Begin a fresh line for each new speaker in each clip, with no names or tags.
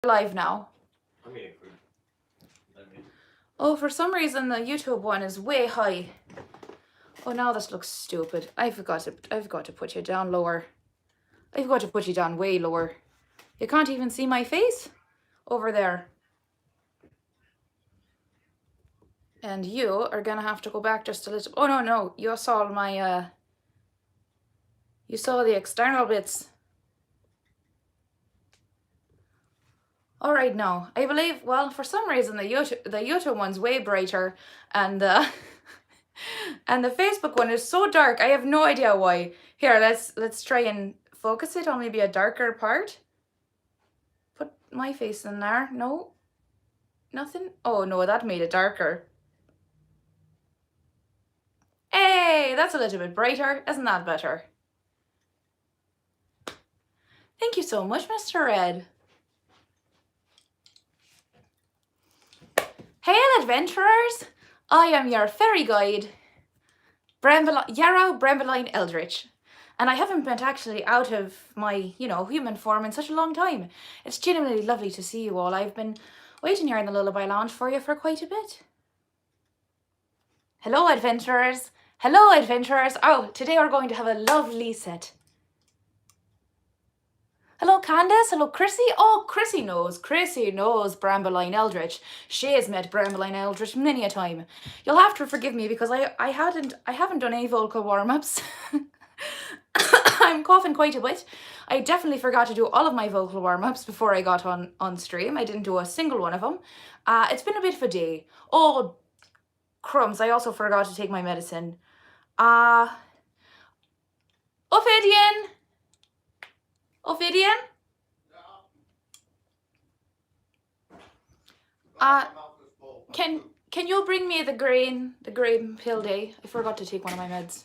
Live now. Oh, for some reason the YouTube one is way high. Oh, now this looks stupid. I forgot to put you down lower. I've got to put you down way lower. You can't even see my face over there. And you are gonna have to go back just a little. Oh no, you saw my you saw the external bits. All right, now I believe, well, for some reason the YouTube one's way brighter, and and the Facebook one is so dark. I have no idea why. Here, let's try and focus it on maybe a darker part. Put my face in there. No, nothing. Oh no, that made it darker. Hey, that's a little bit brighter. Isn't that better? Thank you so much, Mr. Red. Hail, adventurers! I am your fairy guide, Yarrow Brembeline Eldritch. And I haven't been actually out of my, human form in such a long time. It's genuinely lovely to see you all. I've been waiting here in the Lullaby Lounge for you for quite a bit. Hello, adventurers. Hello, adventurers. Oh, today we're going to have a lovely set. Hello, Candace. Hello, Chrissy. Oh, Chrissy knows Brambeline Eldritch. She has met Brambeline Eldritch many a time. You'll have to forgive me because I haven't done any vocal warm-ups. I'm coughing quite a bit. I definitely forgot to do all of my vocal warm-ups before I got on stream. I didn't do a single one of them. It's been a bit of a day. Oh, crumbs. I also forgot to take my medicine. Ophidian! Ophidian? Can you bring me the grain pill day? I forgot to take one of my meds.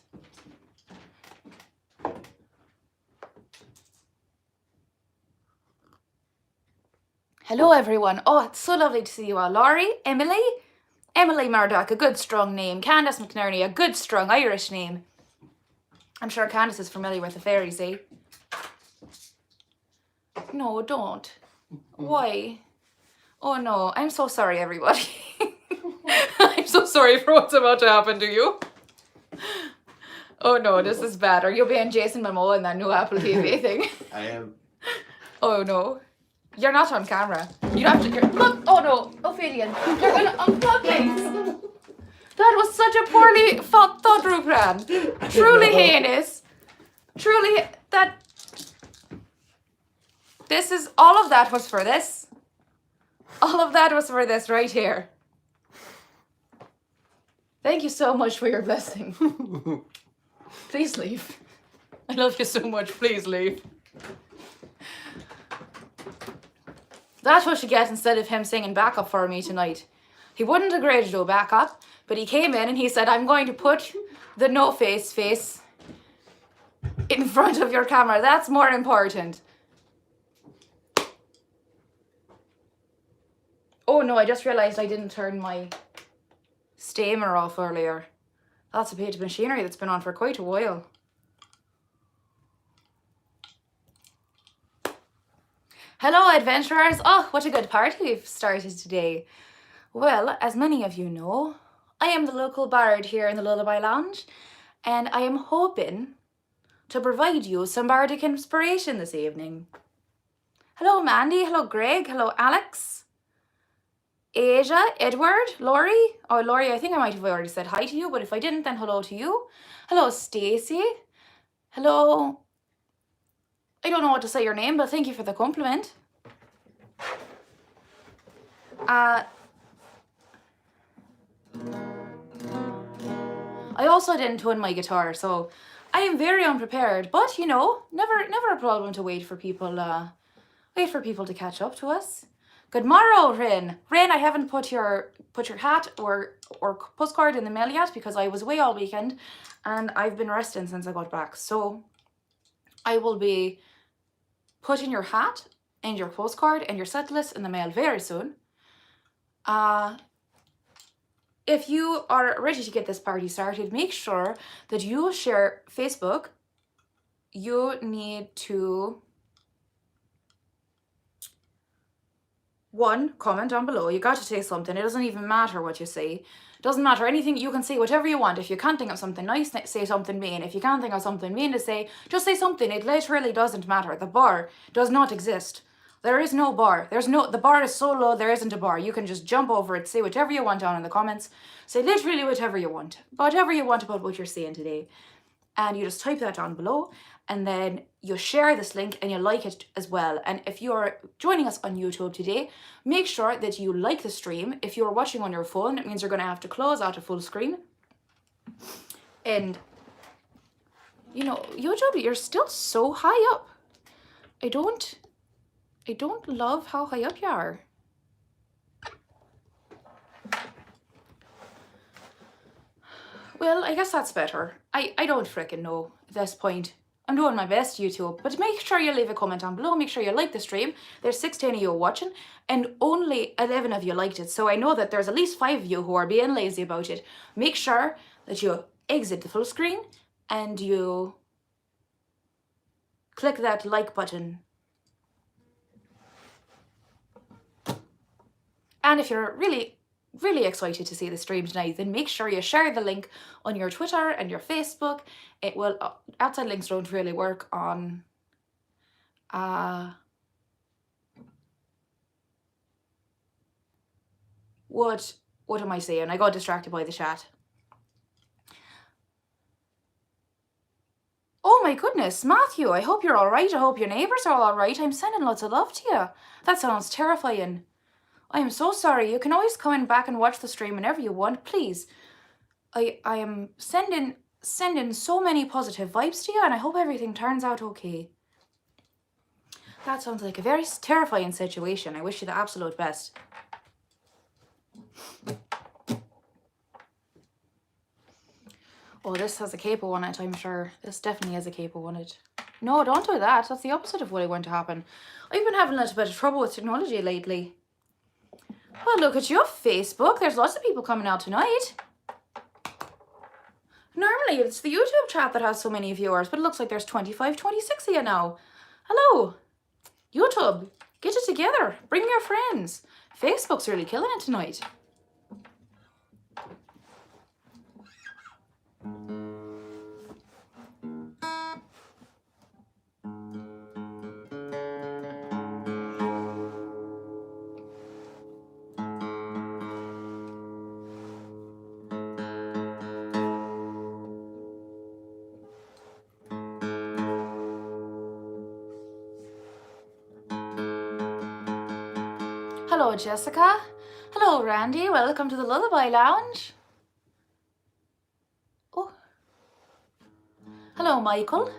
Hello everyone. Oh, it's so lovely to see you all. Laurie, Emily Murdoch, a good strong name. Candace McNerney, a good strong Irish name. I'm sure Candace is familiar with the fairies, eh? No, don't. Why? Oh no, I'm so sorry, everybody. I'm so sorry for what's about to happen to you. Oh no, this is bad. Are you being Jason Momoa in that new Apple TV thing?
I am.
Oh no. You're not on camera. You have to. Look! Oh no, Ophidian. You're gonna unplug things. That was such a poorly thought through plan. Truly heinous. Truly, that. This is, all of that was for this. All of that was for this right here. Thank you so much for your blessing. Please leave. I love you so much. Please leave. That's what you get instead of him singing backup for me tonight. He wouldn't agree to do backup, but he came in and he said, I'm going to put the no-face face in front of your camera. That's more important. Oh no, I just realised I didn't turn my steamer off earlier. That's a bit of machinery that's been on for quite a while. Hello, adventurers. Oh, what a good party we've started today. Well, as many of you know, I am the local bard here in the Lullaby Lounge, and I am hoping to provide you some bardic inspiration this evening. Hello, Mandy. Hello, Greg. Hello, Alex. Asia, Edward, Laurie. Oh, Laurie, I think I might have already said hi to you, but if I didn't, then hello to you. Hello, Stacy. Hello. I don't know what to say your name, but thank you for the compliment. I also didn't tune my guitar, so I am very unprepared. But never a problem to wait for people to catch up to us. Good morrow, Rin. Rin, I haven't put your hat or postcard in the mail yet because I was away all weekend, and I've been resting since I got back. So I will be putting your hat and your postcard and your set list in the mail very soon. If you are ready to get this party started, make sure that you share Facebook. You need to one, comment down below. You got to say something. It doesn't even matter what you say. It doesn't matter anything. You can say whatever you want. If you can't think of something nice, say something mean. If you can't think of something mean to say, just say something. It literally doesn't matter. The bar does not exist. There is no bar. The bar is so low, there isn't a bar. You can just jump over it, say whatever you want down in the comments. Say literally whatever you want. Whatever you want about what you're saying today. And you just type that down below, and then you share this link and you like it as well. And if you're joining us on YouTube today, make sure that you like the stream. If you're watching on your phone, it means you're going to have to close out a full screen. And, you know, YouTube, you're still so high up. I don't love how high up you are. Well, I guess that's better. I don't frickin' know at this point. I'm doing my best, YouTube, but make sure you leave a comment down below. Make sure you like the stream. There's 16 of you watching, and only 11 of you liked it. So I know that there's at least 5 of you who are being lazy about it. Make sure that you exit the full screen and you click that like button. And if you're really excited to see the stream tonight, then make sure you share the link on your Twitter and your Facebook. It will, outside links don't really work on what am I saying? I got distracted by the chat. Oh my goodness, Matthew, I hope you're all right. I hope your neighbours are all right. I'm sending lots of love to you. That sounds terrifying. I am so sorry. You can always come in back and watch the stream whenever you want, please. I am sending so many positive vibes to you, and I hope everything turns out okay. That sounds like a very terrifying situation. I wish you the absolute best. Oh, this has a capo on it, I'm sure. This definitely has a capo on it. No, don't do that. That's the opposite of what I want to happen. I've been having a little bit of trouble with technology lately. Well, look at your Facebook. There's lots of people coming out tonight. Normally, it's the YouTube chat that has so many viewers, but it looks like there's 25, 26 of you now. Hello. YouTube, get it together. Bring your friends. Facebook's really killing it tonight. Hello, Jessica. Hello, Randy. Welcome to the Lullaby Lounge. Oh. Hello, Michael.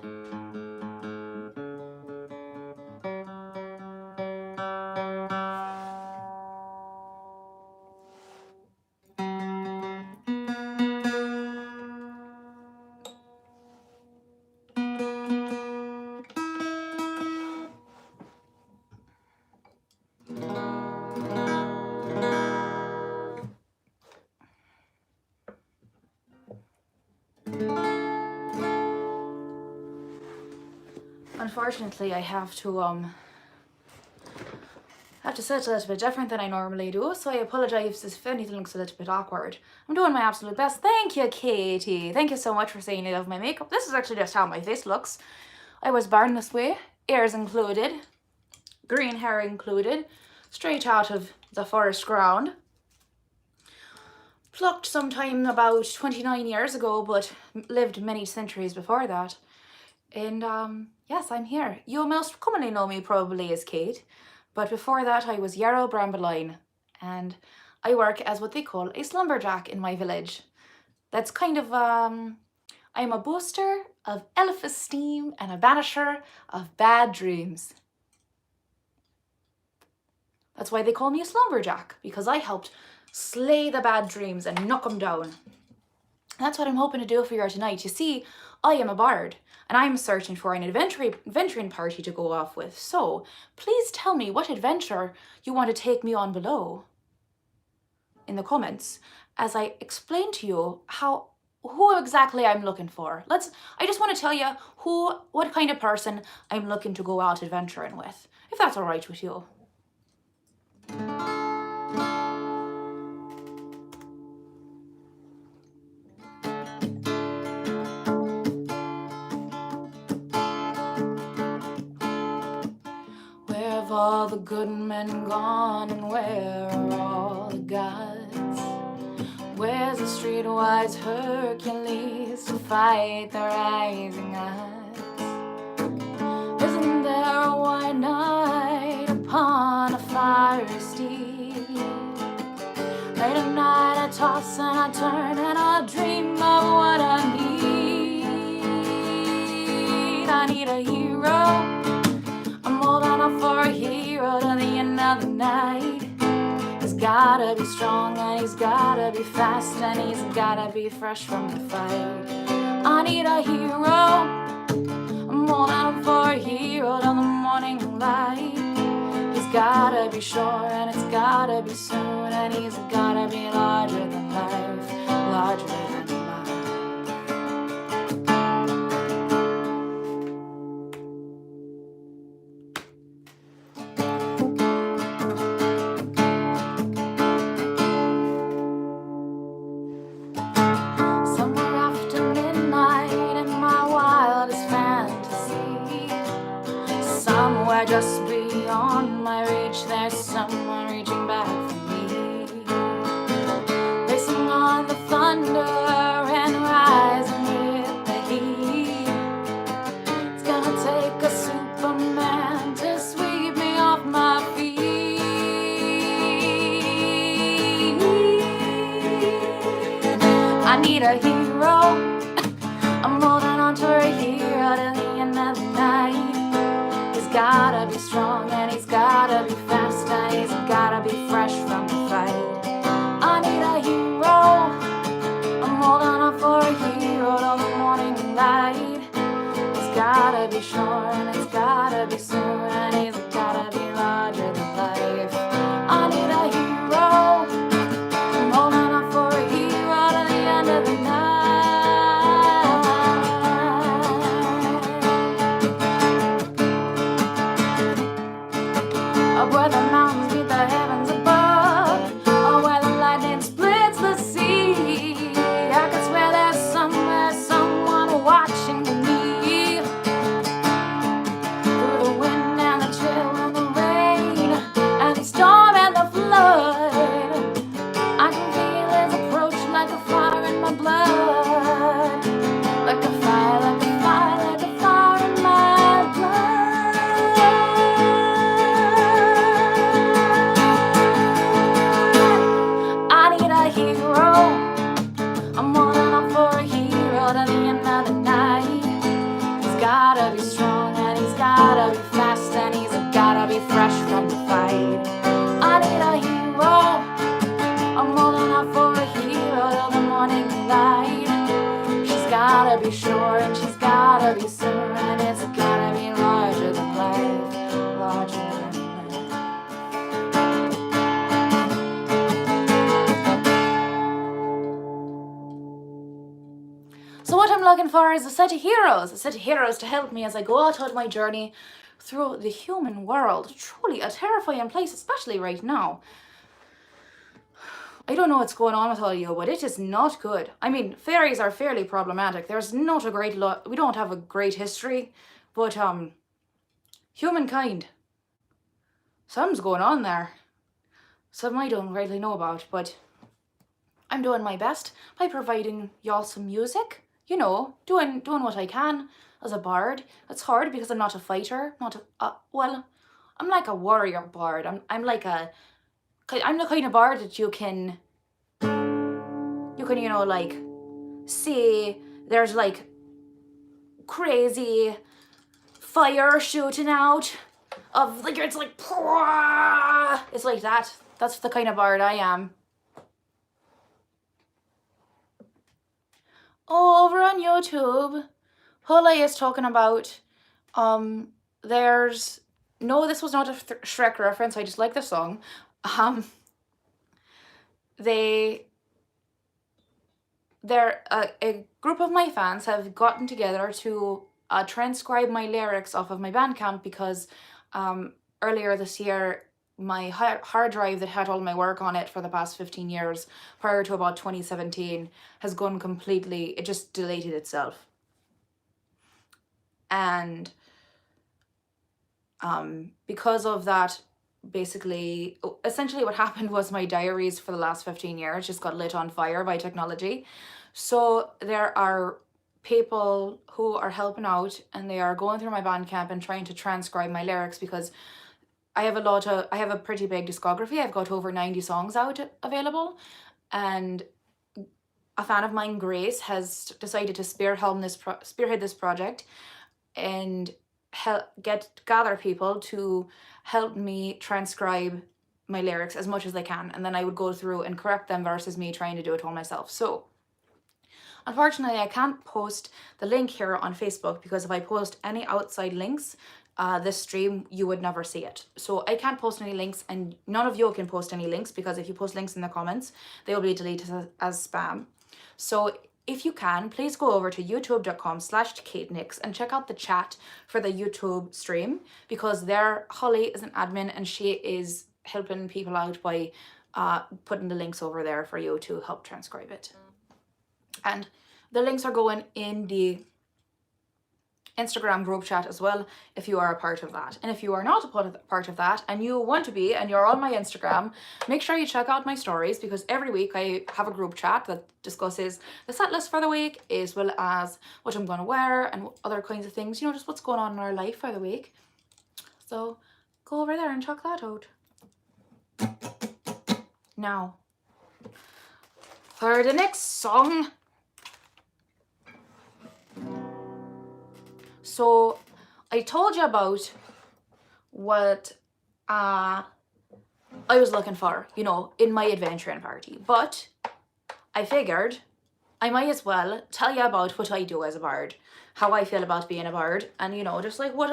Unfortunately, I have to say it a little bit different than I normally do, so I apologise if anything looks a little bit awkward. I'm doing my absolute best. Thank you, Katie. Thank you so much for saying you love my makeup. This is actually just how my face looks. I was born this way, ears included, green hair included, straight out of the forest ground. Plucked sometime about 29 years ago, but lived many centuries before that. And yes, I'm here. You most commonly know me probably as Kate, but before that I was Yarrow Bramboline, and I work as what they call a slumberjack in my village. That's kind of, I'm a booster of elf-esteem and a banisher of bad dreams. That's why they call me a slumberjack, because I helped slay the bad dreams and knock them down. That's what I'm hoping to do for you tonight. You see, I am a bard, and I'm searching for an adventuring party to go off with. So, please tell me what adventure you want to take me on below in the comments, as I explain to you who exactly I'm looking for. I just want to tell you what kind of person I'm looking to go out adventuring with, if that's all right with you. all the good men gone, and where are all the gods? Where's the streetwise Hercules to fight the rising odds? Isn't there a white knight upon a fiery steed? Late at night I toss and I turn and I dream of what I need. I need a hero. I'm holding up for a hero to the end of the night. He's gotta be strong and he's gotta be fast and he's gotta be fresh from the fight. I need a hero. I'm holding up for a hero till the morning light. He's gotta be sure and it's gotta be soon, and he's gotta be larger than life, larger than life. Somewhere after midnight in my wildest fantasy, somewhere just beyond my reach, there's someone reaching back for me. Racing on the thunder and rising with the heat. It's gonna take a Superman to sweep me off my feet. I need a hero. I'm holding on to a hero till the end of the night. He's gotta be strong and he's gotta be fast and he's gotta be fresh from the fight. I need a hero. I'm holding on for a hero till the morning light. He's gotta be sure and it's gotta be soon, and he's gotta be larger than life. I need a hero. I'm holding on for a hero till the end of the night. Up where the mountains meet the heavens above, or where the lightning splits the sea, I could swear there's somewhere someone watching me. Through the wind and the chill and the rain and the storm and the flood, I can feel his approach like a fire in my blood. Like a fire, like a fire, like a fire in my blood. I need a hero. I'm holding on for a hero to the end of the night. He's gotta be strong and he's gotta be fast and he's gotta be fresh from the fight. I need a hero. I'm holding on for a hero till the morning light. She's gotta be sure and she's gotta be soon, and it's gotta be larger than life, larger than life. So what I'm looking for is a set of heroes to help me as I go out on my journey through the human world. Truly a terrifying place, especially right now. I don't know what's going on with all of you, but it is not good. I mean, fairies are fairly problematic. There's not a great lot, we don't have a great history, but humankind, something's going on there. Something I don't really know about, but I'm doing my best by providing y'all some music. You know, doing what I can as a bard. It's hard because I'm not a fighter, well, I'm like a warrior bard. I'm the kind of bard that you can, you know, like, see there's like crazy fire shooting out of, like, it's like, it's like that. That's the kind of bard I am. Over on YouTube, Hula is talking about, there's, no, this was not a Shrek reference, I just like the song. A group of my fans have gotten together to transcribe my lyrics off of my Bandcamp because earlier this year my hard drive that had all my work on it for the past 15 years prior to about 2017 has gone completely, it just deleted itself. And Because of that, basically, essentially what happened was my diaries for the last 15 years just got lit on fire by technology. So there are people who are helping out, and they are going through my Bandcamp and trying to transcribe my lyrics, because I have a pretty big discography. I've got over 90 songs out available, and a fan of mine, Grace, has decided to spearhead this project and gather people to help me transcribe my lyrics as much as they can, and then I would go through and correct them versus me trying to do it all myself. So unfortunately, I can't post the link here on Facebook, because if I post any outside links, this stream, you would never see it. So I can't post any links, and none of you can post any links, because if you post links in the comments, they will be deleted as spam. So if you can, please go over to youtube.com/KateNix and check out the chat for the YouTube stream, because there Holly is an admin and she is helping people out by putting the links over there for you to help transcribe it. And the links are going in the Instagram group chat as well, if you are a part of that. And if you are not a part of that and you want to be, and you're on my Instagram, make sure you check out my stories, because every week I have a group chat that discusses the set list for the week, as well as what I'm going to wear and other kinds of things, you know, just what's going on in our life for the week. So go over there and check that out. Now, for the next song. So I told you about what I was looking for, you know, in my adventuring party, but I figured I might as well tell you about what I do as a bard, how I feel about being a bard, and, you know, just like what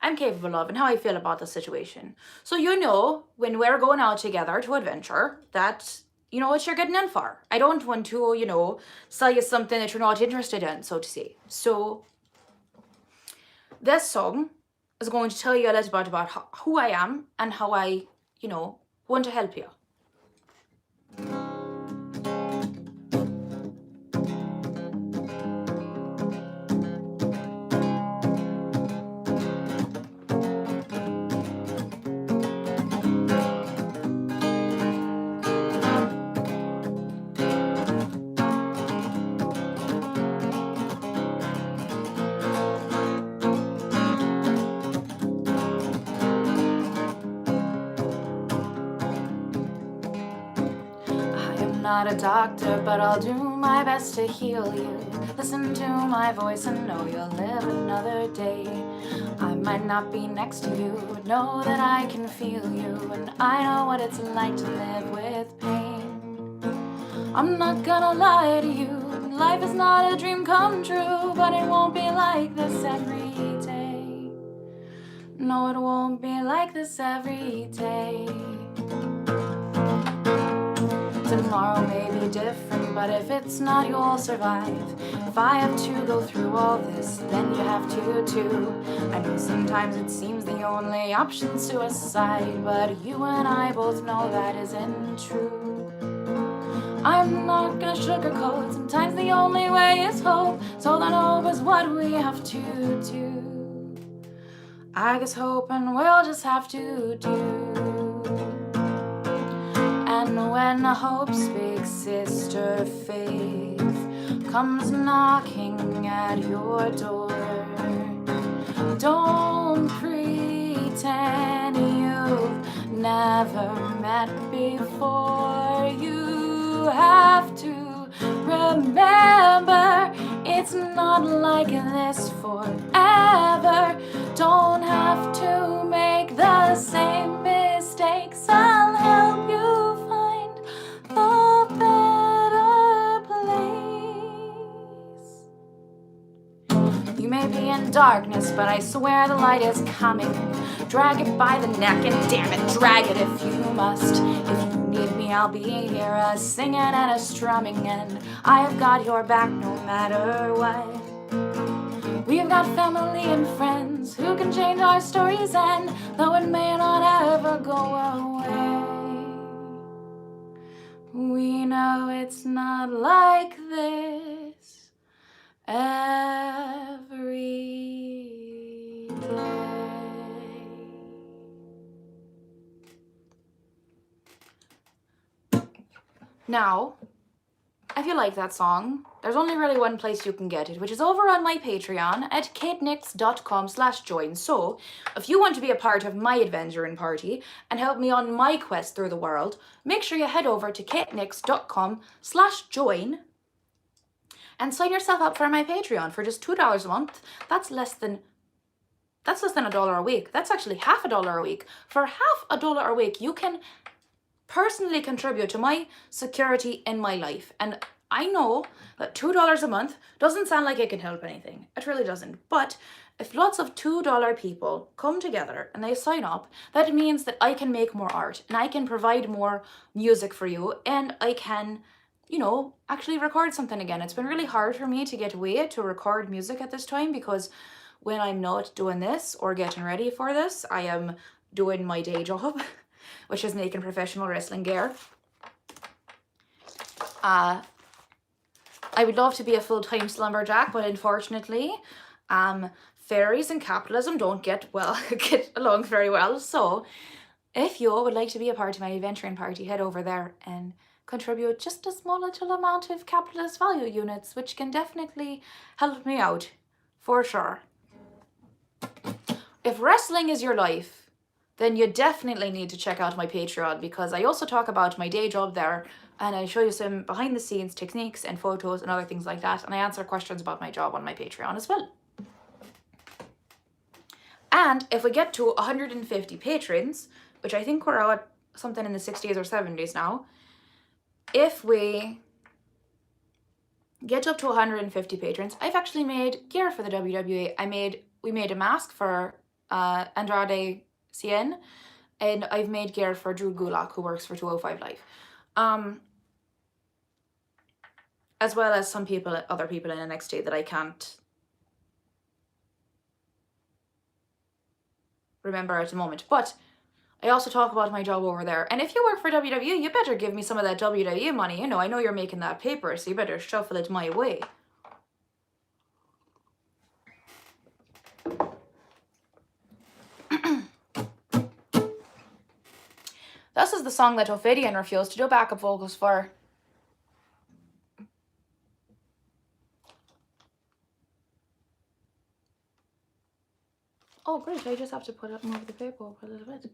I'm capable of and how I feel about the situation. So, you know, when we're going out together to adventure, that, you know, what you're getting in for. I don't want to, you know, sell you something that you're not interested in, so to say. So this song is going to tell you a little bit about who I am and how I, you know, want to help you. Not a doctor, but I'll do my best to heal you. Listen to my voice and know you'll live another day. I might not be next to you, but know that I can feel you, and I know what it's like to live with pain. I'm not gonna lie to you, life is not a dream come true, but it won't be like this every day. No, it won't be like this every day. Tomorrow may be different, but if it's not, you'll survive. If I have to go through all this, then you have to too. I know sometimes it seems the only option's suicide, but you and I both know that isn't true. I'm not gonna sugarcoat, sometimes the only way is hope, so then hope is what we have to do. I guess hoping we'll just have to do. And when hope's big sister Faith comes knocking at your door, don't pretend you've never met before. You have to remember it's not like this forever. Don't have to make the same mistakes. I'll help you find the better place. You may be in darkness, but I swear the light is coming. Drag it by the neck and damn it, drag it if you must. If you need me, I'll be here, a singing and a strumming, and I have got your back no matter what. We've got family and friends who can change our stories, and though it may not ever go away, we know it's not like this every day. Now, if you like that song, there's only really one place you can get it, which is over on my Patreon at katenix.com/join. So, if you want to be a part of my adventuring party and help me on my quest through the world, make sure you head over to katenix.com/join and sign yourself up for my Patreon for just $2 a month. That's less than $1 a week. That's actually half $1 a week. For half $1 a week, you can personally contribute to my security in my life. And I know that $2 a month doesn't sound like it can help anything. It really doesn't. But if lots of $2 people come together and they sign up, that means that I can make more art and I can provide more music for you, and I can, you know, actually record something again. It's been really hard for me to get away to record music at this time, because when I'm not doing this or getting ready for this, I am doing my day job, which is making professional wrestling gear. I would love to be a full-time slumberjack, but unfortunately, fairies and capitalism don't get along very well. So if you would like to be a part of my adventuring party, head over there and contribute just a small little amount of capitalist value units, which can definitely help me out, for sure. If wrestling is your life, then you definitely need to check out my Patreon, because I also talk about my day job there, and I show you some behind the scenes techniques and photos and other things like that, and I answer questions about my job on my Patreon as well. And if we get to 150 patrons, which I think we're at something in the 60s or 70s now, if we get up to 150 patrons, I've actually made gear for the WWE. We made a mask for Andrade Cien, and I've made gear for Drew Gulak, who works for 205 Live. As well as some other people in NXT that I can't remember at the moment. But I also talk about my job over there. And if you work for WWE, you better give me some of that WWE money. You know, I know you're making that paper, so you better shuffle it my way. This is the song that Ophidian refused to do backup vocals for. Oh great, I just have to move the paper up a little bit.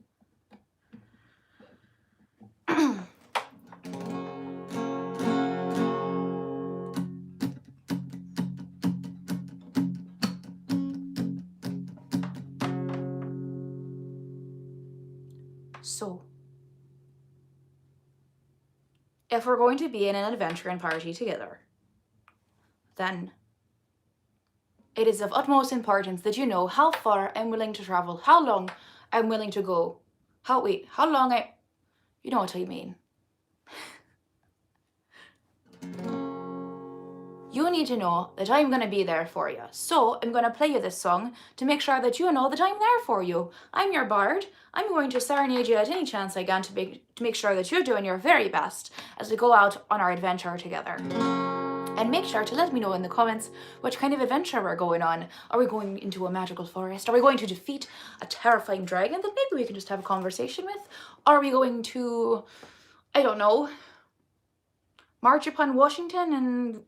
So, if we're going to be in an adventuring party together, then it is of utmost importance that you know how far I'm willing to travel, how long I'm willing to go, you know what I mean. You need to know that I'm going to be there for you. So I'm going to play you this song to make sure that you know that I'm there for you. I'm your bard. I'm going to serenade you at any chance I can to make sure that you're doing your very best as we go out on our adventure together. And make sure to let me know in the comments what kind of adventure we're going on. Are we going into a magical forest? Are we going to defeat a terrifying dragon that maybe we can just have a conversation with? Are we going to, I don't know, march upon Washington in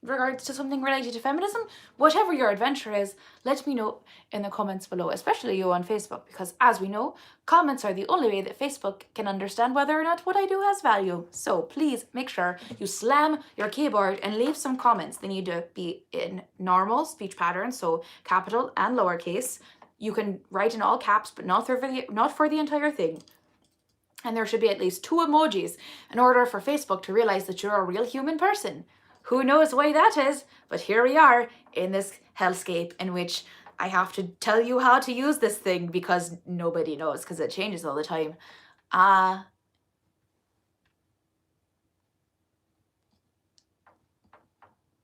regards to something related to feminism? Whatever your adventure is, let me know in the comments below, especially you on Facebook, because as we know, comments are the only way that Facebook can understand whether or not what I do has value. So please make sure you slam your keyboard and leave some comments. They need to be in normal speech patterns, so capital and lowercase. You can write in all caps, but not for the entire thing. And there should be at least 2 emojis in order for Facebook to realize that you're a real human person. Who knows why that is, but here we are in this hellscape in which I have to tell you how to use this thing because nobody knows, because it changes all the time. On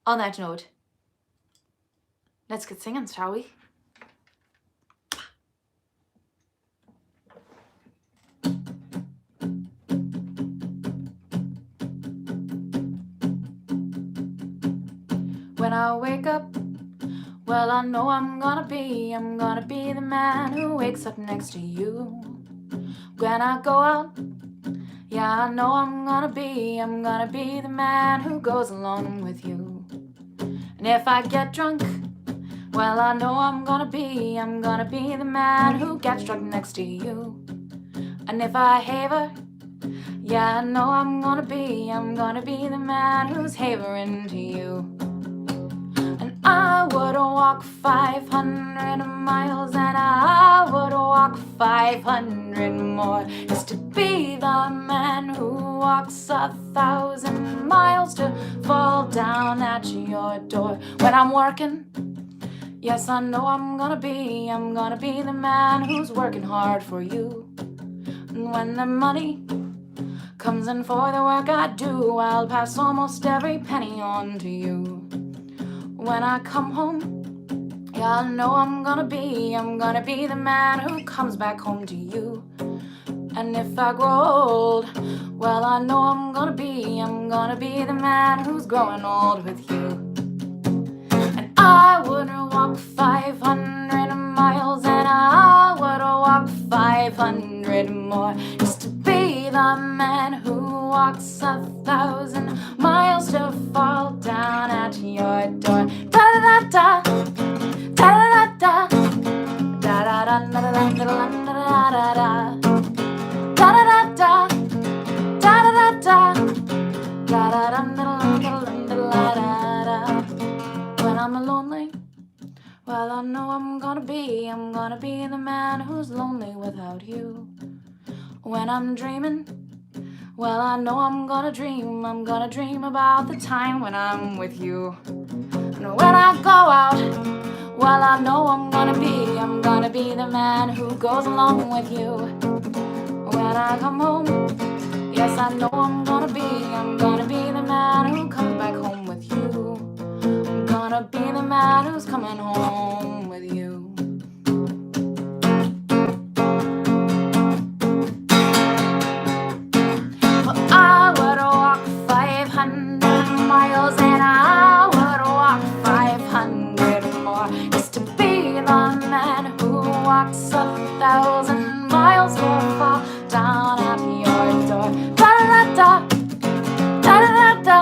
that note, let's get singing, shall we? When I wake up, well, I know I'm gonna be the man who wakes up next to you. When I go out, Yeah, I know I'm gonna be the man who goes along with you. And if I get drunk, well, I know I'm gonna be the man who gets drunk next to you. And if I haver, yeah, I know I'm gonna be the man who's havering to you. And I would walk 500 miles, and I would walk 500 more, just to be the man who walks 1,000 miles to fall down at your door. When I'm working, yes, I know I'm gonna be the man who's working hard for you. And when the money comes in for the work I do, I'll pass almost every penny on to you. When I come home, yeah, I know I'm gonna be the man who comes back home to you. And if I grow old, well, I know I'm gonna be the man who's growing old with you. And I would walk 500 miles, and I would walk 500 more, just to be the man who walks 1,000 miles to fall down at your door. Da da da da da da da da da da da da da da da da when I'm lonely, well, I know I'm gonna be the man who's lonely without you. When I'm dreaming, well, I know I'm gonna dream about the time when I'm with you. And when I go out, well, I know I'm gonna be the man who goes along with you. When I come home, yes, I know I'm gonna be the man who comes back home with you. I'm gonna be the man who's coming home with you. Well, I would walk 500 miles, and I would walk 500 more, just to be the man who walks 1,000 miles to fall down at your door. Da da da da da da da da da da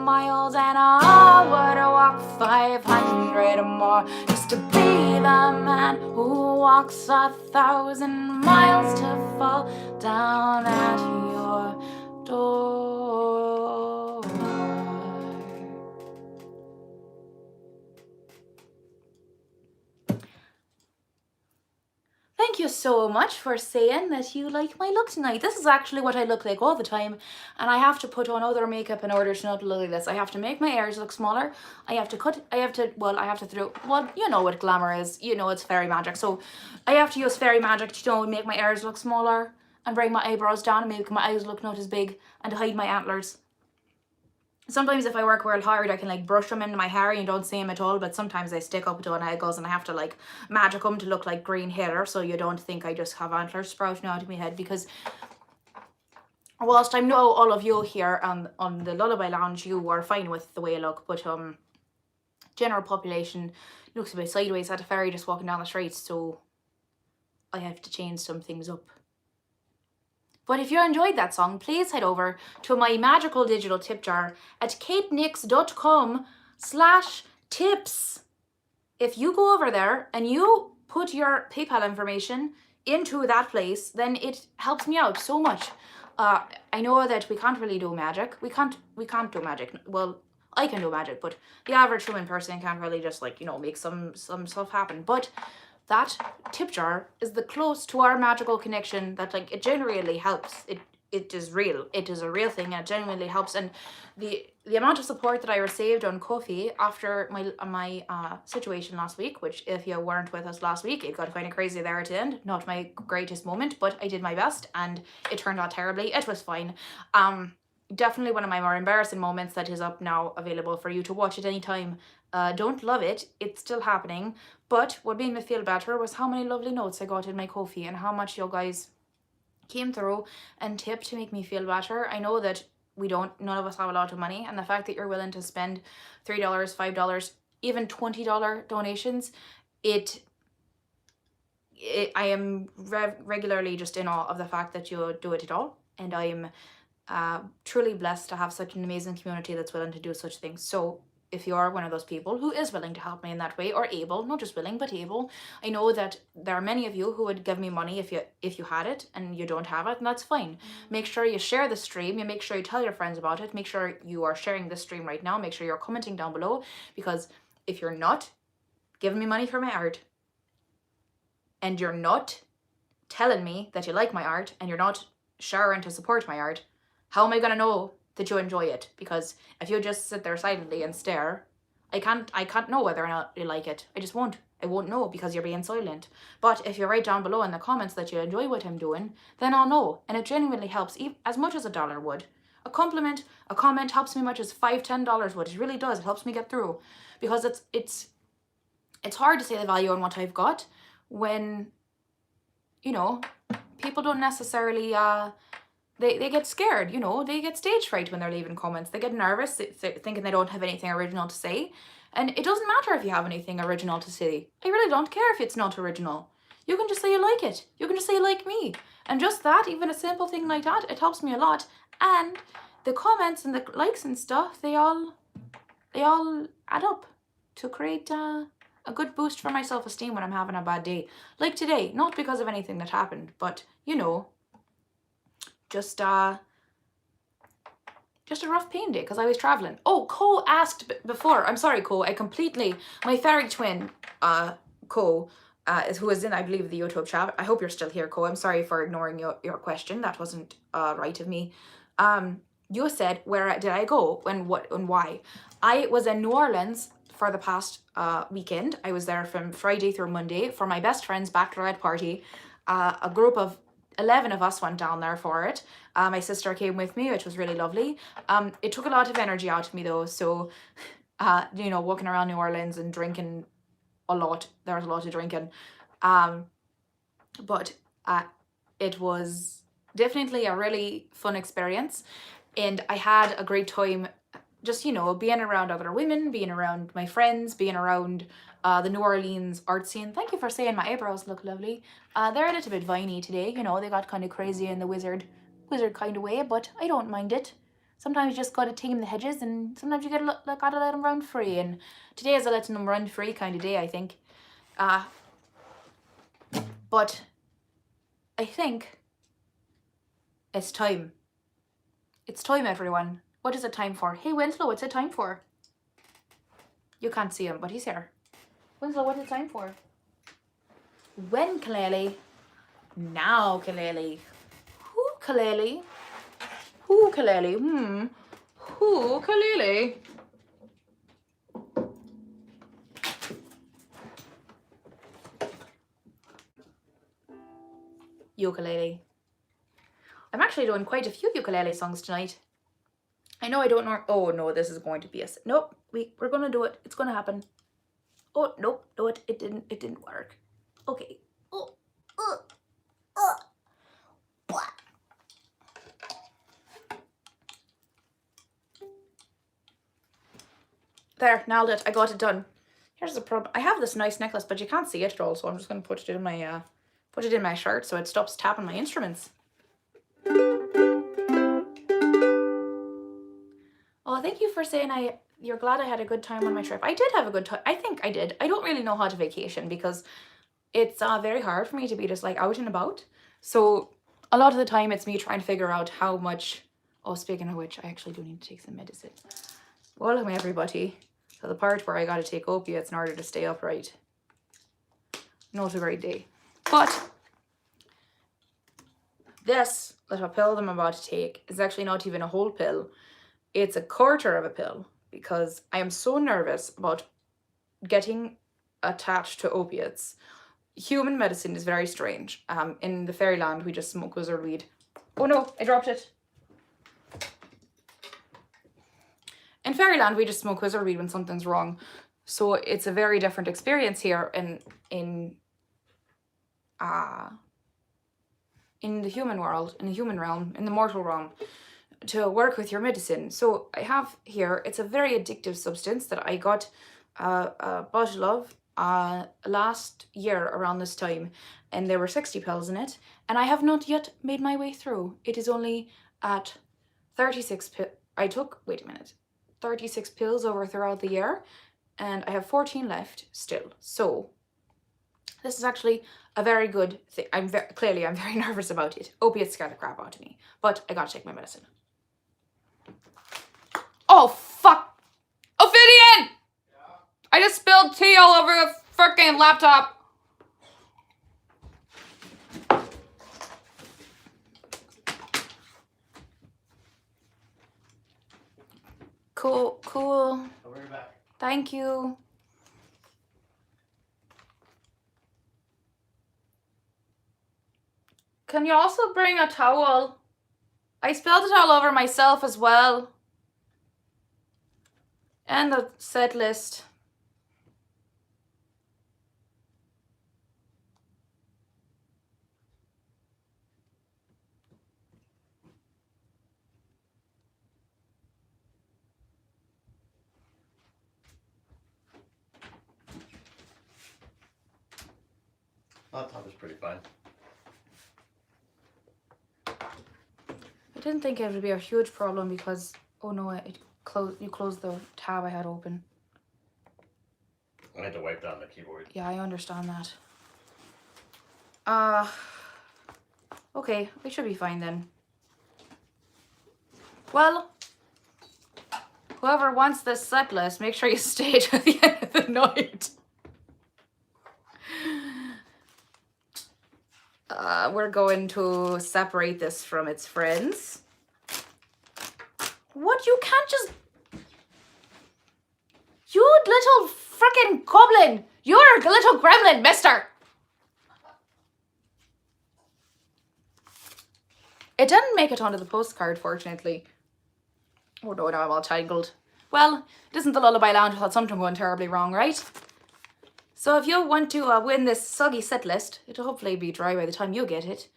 miles, and I would walk 500 more, just to be the man who walks 1,000 miles to fall down at your door. Thank you so much for saying that you like my look tonight. This is actually what I look like all the time, and I have to put on other makeup in order to not look like this. I have to make my ears look smaller. I have to throw, well, you know what glamour is. You know it's fairy magic. So I have to use fairy magic to make my ears look smaller and bring my eyebrows down and make my eyes look not as big and to hide my antlers. Sometimes if I work real hard, I can like brush them into my hair and you don't see them at all, but sometimes they stick up to an eggles and I have to like magic them to look like green hair, so you don't think I just have antlers sprouting out of my head. Because whilst I know all of you here on the Lullaby Lounge, you are fine with the way I look, but general population looks a bit sideways at a fairy just walking down the street, so I have to change some things up. But if you enjoyed that song, please head over to my magical digital tip jar at katenix.com/tips. If you go over there and you put your PayPal information into that place, then it helps me out so much. I know that we can't really do magic. We can't do magic. Well, I can do magic, but the average human person can't really just like, make some stuff happen. But that tip jar is the close to our magical connection that like it generally helps. it is real. It is a real thing, and it genuinely helps. And the amount of support that I received on Ko-fi after my situation last week, which if you weren't with us last week, it got kind of crazy there at the end. Not my greatest moment, but I did my best, and it turned out terribly. It was fine. Definitely one of my more embarrassing moments that is up now, available for you to watch at any time. Don't love it. It's still happening. But what made me feel better was how many lovely notes I got in my Ko-fi, and how much you guys came through and tipped to make me feel better. I know that none of us have a lot of money, and the fact that you're willing to spend $3, $5, even $20 donations, I am regularly just in awe of the fact that you do it at all, and I am truly blessed to have such an amazing community that's willing to do such things. So if you are one of those people who is willing to help me in that way, or able, not just willing but able, I know that there are many of you who would give me money if you had it and you don't have it, and that's fine. Make sure you share the stream, you make sure you tell your friends about it, make sure you are sharing the stream right now, make sure you're commenting down below, because if you're not giving me money for my art, and you're not telling me that you like my art, and you're not sharing to support my art, how am I gonna know that you enjoy it? Because if you just sit there silently and stare, I can't know whether or not you like it. I just won't. I won't know, because you're being silent. But if you write down below in the comments that you enjoy what I'm doing, then I'll know. And it genuinely helps, as much as $1 would. A compliment, a comment helps me much as $5, $10 would. It really does. It helps me get through. Because it's hard to say the value on what I've got when, you know, people don't necessarily they get scared, you know, they get stage fright when they're leaving comments. They get nervous, thinking they don't have anything original to say. And it doesn't matter if you have anything original to say. I really don't care if it's not original. You can just say you like it. You can just say you like me. And just that, even a simple thing like that, it helps me a lot. And the comments and the likes and stuff, they all add up to create a good boost for my self-esteem when I'm having a bad day. Like today, not because of anything that happened, but, you know, just a rough pain day because I was traveling. Oh, Co asked before. I'm sorry, Co. My fairy twin, Co, who is in, I believe, the YouTube chat. I hope you're still here, Co. I'm sorry for ignoring your question. That wasn't right of me. You said, where did I go? When, what, and why? I was in New Orleans for the past weekend. I was there from Friday through Monday for my best friend's bachelorette party. A group of 11 of us went down there for it. My sister came with me, which was really lovely. It took a lot of energy out of me though, so you know, walking around New Orleans and drinking a lot. There was a lot of drinking. But it was definitely a really fun experience, and I had a great time just, you know, being around other women, being around my friends, being around the New Orleans art scene. Thank you for saying my eyebrows look lovely. They're a little bit viney today, you know, they got kind of crazy in the wizard kind of way, but I don't mind it. Sometimes you just gotta tame the hedges, and sometimes you gotta let them run free, and today is a letting them run free kind of day, I think. But I think it's time. It's time, everyone. What is it time for? Hey, Winslow, what's it time for? You can't see him, but he's here. Winslow, what is it time for? When, Kalele? Now, Kalele. Who, Kalele? Who, Kalele? Who, Kalele? Ukulele. I'm actually doing quite a few ukulele songs tonight. I know I don't know. Oh no, this is going to be a. Nope, we're gonna do it. It's gonna happen. Oh nope, no, it didn't work. Okay. There, nailed it. I got it done. Here's the problem. I have this nice necklace, but you can't see it at all. So I'm just gonna put it in my shirt so it stops tapping my instruments. Oh, thank you for saying you're glad I had a good time on my trip. I did have a good time. I think I did. I don't really know how to vacation because it's very hard for me to be just like out and about. So a lot of the time it's me trying to figure out how much. Oh, speaking of which, I actually do need to take some medicine. Welcome everybody to the part where I got to take opiates in order to stay upright. Not a great day. But This little pill that I'm about to take is actually not even a whole pill. It's a quarter of a pill because I am so nervous about getting attached to opiates. Human medicine is very strange. In the fairyland, we just smoke wizard weed. Oh no, I dropped it. In fairyland, we just smoke wizard weed when something's wrong. So it's a very different experience here in the human world, in the human realm, in the mortal realm, to work with your medicine. So I have here, it's a very addictive substance that I got a bottle of last year around this time, and there were 60 pills in it, and I have not yet made my way through. It is only at 36 I took, wait a minute, 36 pills over throughout the year, and I have 14 left still. So this is actually a very good thing. I'm very nervous about it. Opiates scare the crap out of me, but I gotta take my medicine. Oh fuck! Ophidian! Yeah. I just spilled tea all over the freaking laptop. Cool.
I'll bring it back.
Thank you. Can you also bring a towel? I spilled it all over myself as well. And the set list.
Laptop is pretty fine.
I didn't think it would be a huge problem because, oh no, you closed the tab I had open.
I had to wipe down the keyboard.
Yeah, I understand that. Okay, we should be fine then. Well, whoever wants this set list, make sure you stay to the end of the night. We're going to separate this from its friends. What? You can't just... You little frickin' goblin! You're a little gremlin, mister! It didn't make it onto the postcard, fortunately. Oh no, now I'm all tangled. Well, it isn't the Lullaby Lounge without something going terribly wrong, right? So if you want to win this soggy set list, it'll hopefully be dry by the time you get it.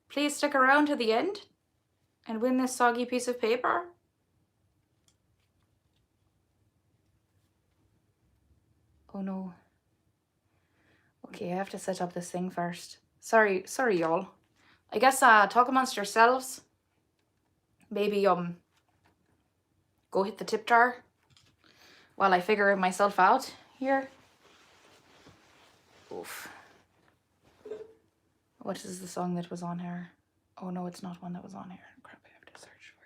Please stick around to the end and win this soggy piece of paper. Oh no. Okay, I have to set up this thing first. Sorry y'all. I guess talk amongst yourselves. Maybe go hit the tip jar while I figure myself out here. Oof. What is the song that was on here? Oh no, it's not one that was on here. Crap, I have to search for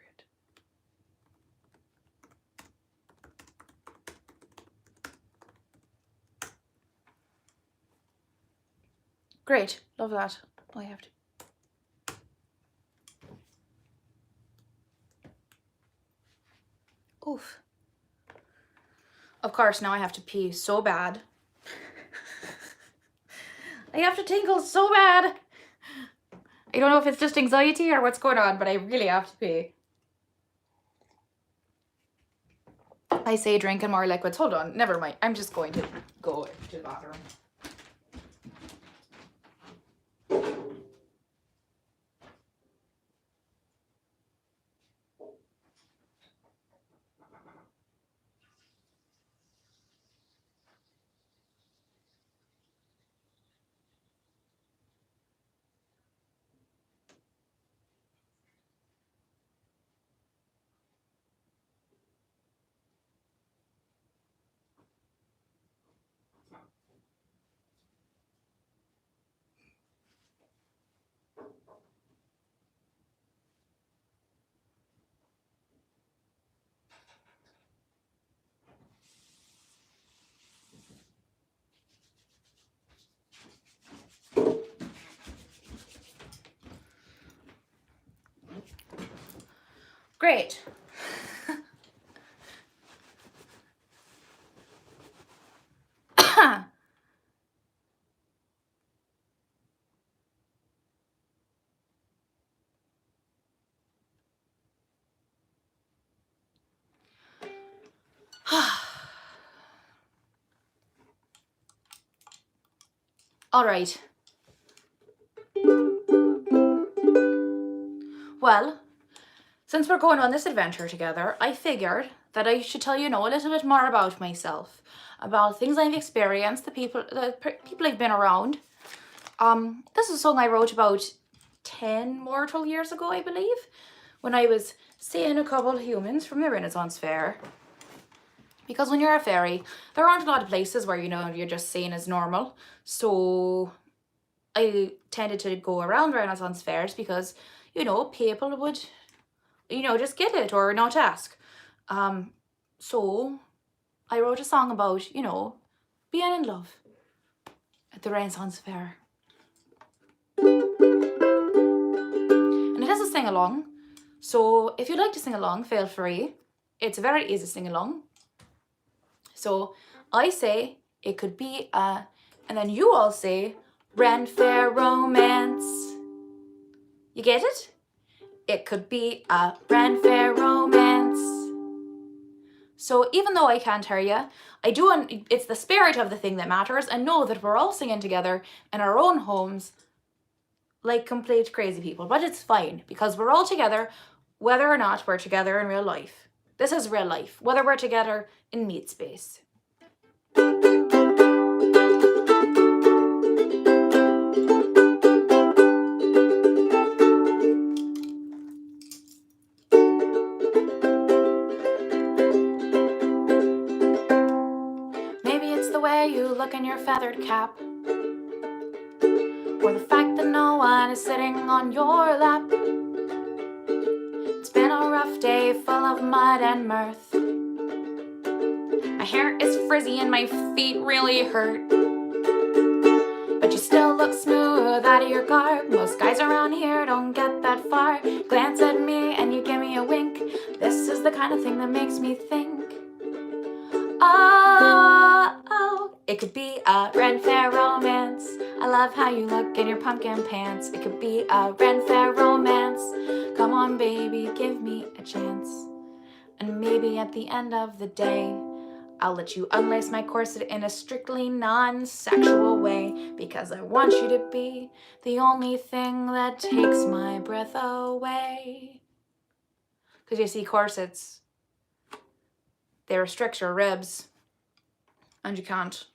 it. Great, love that. I have to. Oof. Of course, now I have to pee so bad. I have to tinkle so bad. I don't know if it's just anxiety or what's going on, but I really have to pee. I say drinking more liquids. Hold on, never mind. I'm just going to go to the bathroom. Great. All right. Well, since we're going on this adventure together, I figured that I should tell you, a little bit more about myself, about things I've experienced, the people I've been around. This is a song I wrote about 10 mortal years ago, I believe, when I was seeing a couple of humans from the Renaissance Fair. Because when you're a fairy, there aren't a lot of places where, you're just seen as normal. So I tended to go around Renaissance fairs because, people would, just get it or not ask. So I wrote a song about, being in love at the Renaissance Fair. And it is a sing-along. So if you'd like to sing along, feel free. It's a very easy sing-along. So I say it could be a, and then you all say Ren Fair romance. You get it? It could be a Ren Fair romance. So even though I can't hear you, it's the spirit of the thing that matters, and know that we're all singing together in our own homes like complete crazy people. But it's fine because we're all together whether or not we're together in real life. This is real life, whether we're together in meat space. Maybe it's the way you look in your feathered cap, or the fact that no one is sitting on your lap. It's been a rough day full of mud and mirth. My hair is frizzy and my feet really hurt, but you still look smooth out of your garb. Most guys around here don't get that far. Glance at me and you give me a wink. This is the kind of thing that makes me think, oh, it could be a Ren Fair romance. I love how you look in your pumpkin pants. It could be a Ren Fair romance. Come on, baby, give me a chance. And maybe at the end of the day, I'll let you unlace my corset in a strictly non-sexual way, because I want you to be the only thing that takes my breath away. Because you see, corsets, they restrict your ribs, and you can't,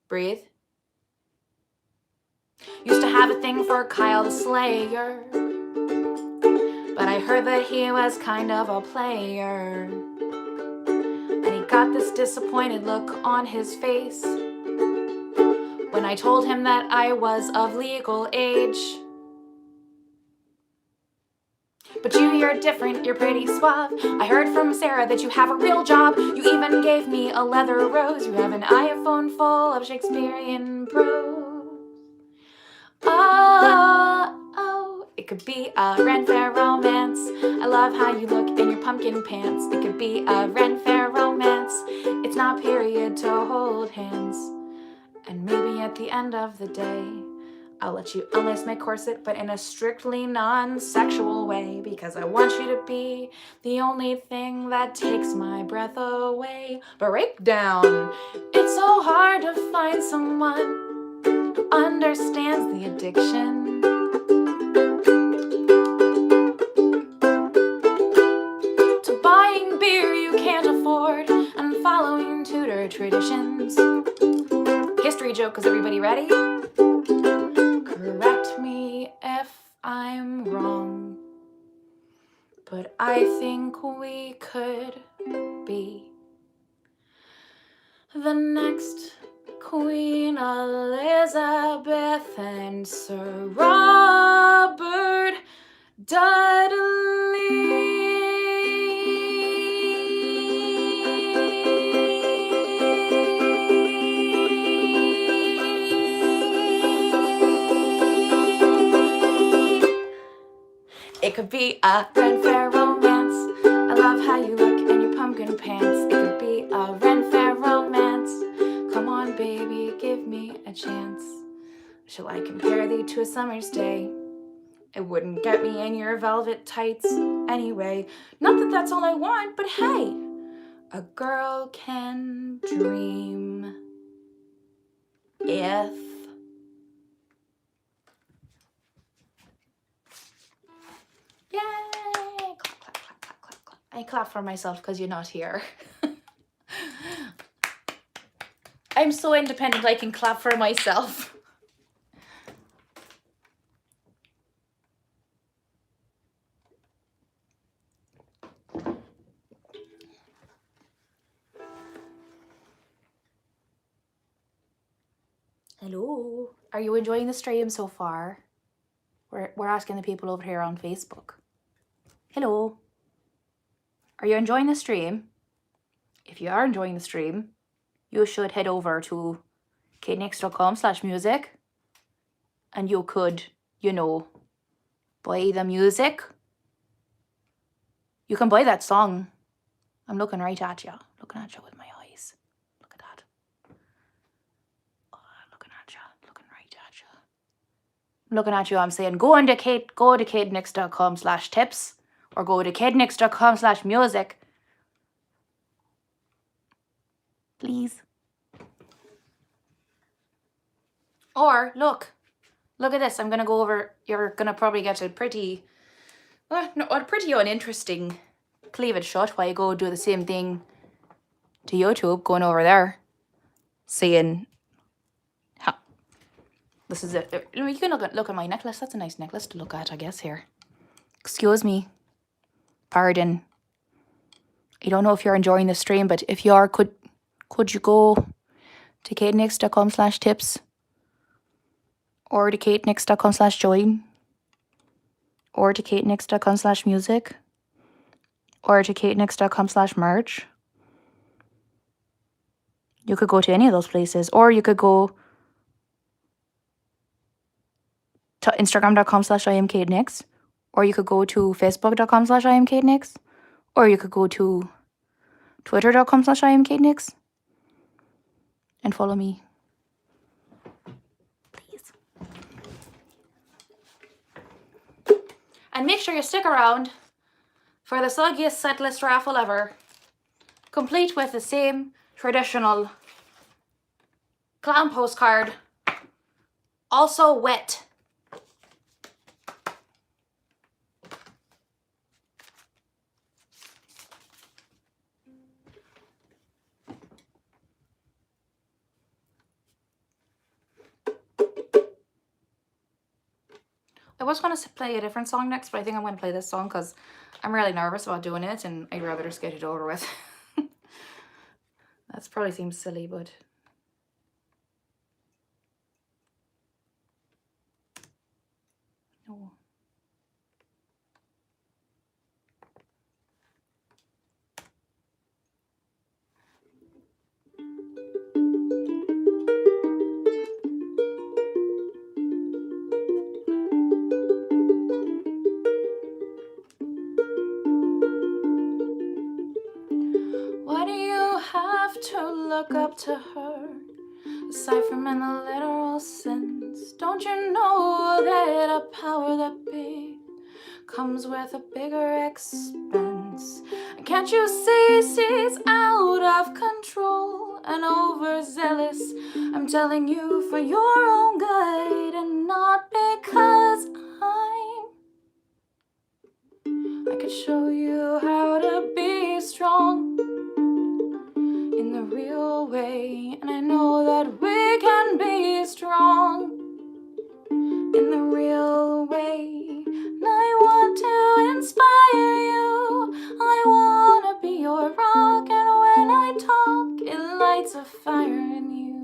breathe. Used to have a thing for Kyle the Slayer, but I heard that he was kind of a player. And he got this disappointed look on his face when I told him that I was of legal age. But you're different, you're pretty suave. I heard from Sarah that you have a real job. You even gave me a leather rose. You have an iPhone full of Shakespearean prose. Oh, it could be a Ren Fair romance. I love how you look in your pumpkin pants. It could be a Ren Fair romance. It's not period to hold hands. And maybe at the end of the day, I'll let you unlace my corset, but in a strictly non-sexual way, because I want you to be the only thing that takes my breath away. Breakdown. It's so hard to find someone who understands the addiction. To buying beer you can't afford and following Tudor traditions. History joke, is everybody ready? Correct me if I'm wrong, but I think we could be the next Queen Elizabeth and Sir Robert Dudley. It could be a Ren Fair romance. I love how you look in your pumpkin pants. It could be a Ren Fair romance. Come on, baby, give me a chance. Shall I compare thee to a summer's day? It wouldn't get me in your velvet tights anyway. Not that that's all I want, but hey, a girl can dream if... Yay! Clap, clap, clap, clap, clap, clap. I clap for myself because you're not here. I'm so independent I can clap for myself. Hello. Are you enjoying the stream so far? We're asking the people over here on Facebook. Hello. Are you enjoying the stream? If you are enjoying the stream, you should head over to katenix.com/music and you could, you know, buy the music. You can buy that song. I'm looking right at you. Looking at you with my eyes. Look at that. Oh, looking at you. Looking right at you. I'm looking at you. I'm saying go to katenix.com/tips or go to katenix.com/music. Please. Or look at this. I'm gonna go over. You're gonna probably get a pretty uninteresting cleavage shot while you go do the same thing to YouTube, going over there, saying, this is it. You can look at my necklace. That's a nice necklace to look at, I guess, here. Excuse me. Pardon. I don't know if you're enjoying the stream, but if you are, could you go to katenix.com/tips or to katenix.com/join or to katenix.com/music or to katenix.com/merch. You could go to any of those places, or you could go to instagram.com/imkatenix, or you could go to facebook.com/imkatenix, or you could go to twitter.com/imkatenix and follow me. Please. And make sure you stick around for the soggiest setlist raffle ever, complete with the same traditional clown postcard, also wet. I was going to play a different song next, but I think I'm going to play this song because I'm really nervous about doing it and I'd rather just get it over with. That probably seems silly, but... No. Why do you have to look up to her, aside from in the literal sense? Don't you know that a power that big comes with a bigger expense? And can't you see she's out of control and overzealous? I'm telling you for your own good and not because I could show you how to be strong in the real way, and I know that we can be strong in the real way. And I want to inspire you, I want to be your rock, and when I talk it lights a fire in you.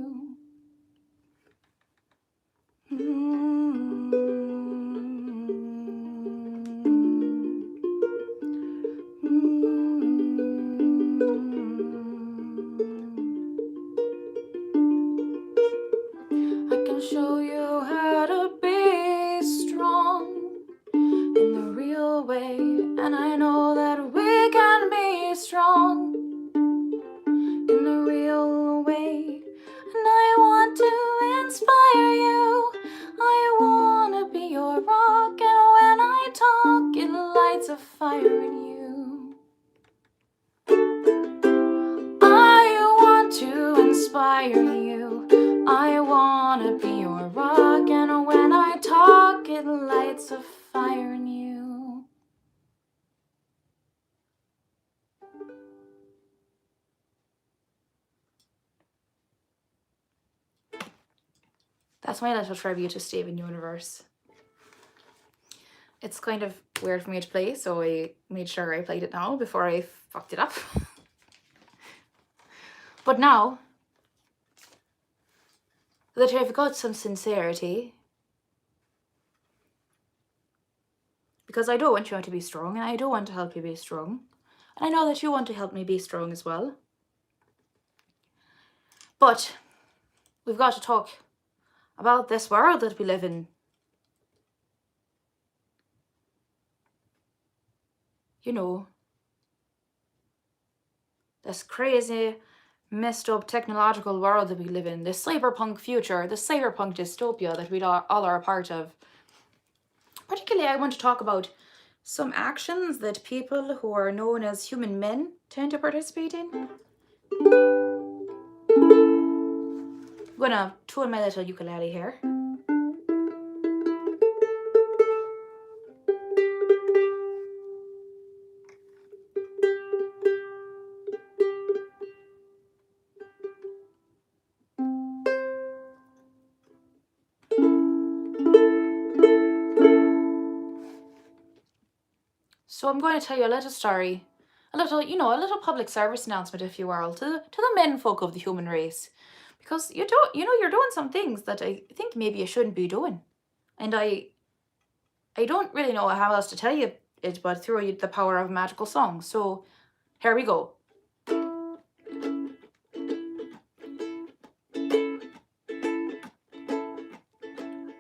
way, and I know that we can be strong in the real way. And I want to inspire you. I want to be your rock, and when I talk, it lights a fire in you. I want to inspire you. I want to be your rock, and when I talk, it lights a fire in you. That's my little tribute to Steven Universe. It's kind of weird for me to play, so I made sure I played it now before I fucked it up. But now that I've got some sincerity, because I do want you to be strong, and I do want to help you be strong, and I know that you want to help me be strong as well. But we've got to talk about this world that we live in. You know, this crazy, messed up technological world that we live in, this cyberpunk future, this cyberpunk dystopia that we all are a part of. Particularly, I want to talk about some actions that people who are known as human men tend to participate in. I'm gonna tune my little ukulele here. So I'm going to tell you a little story, a little public service announcement, if you will, to the men folk of the human race, because you're doing some things that I think maybe you shouldn't be doing, and I don't really know how else to tell you it but through the power of a magical song. So here we go.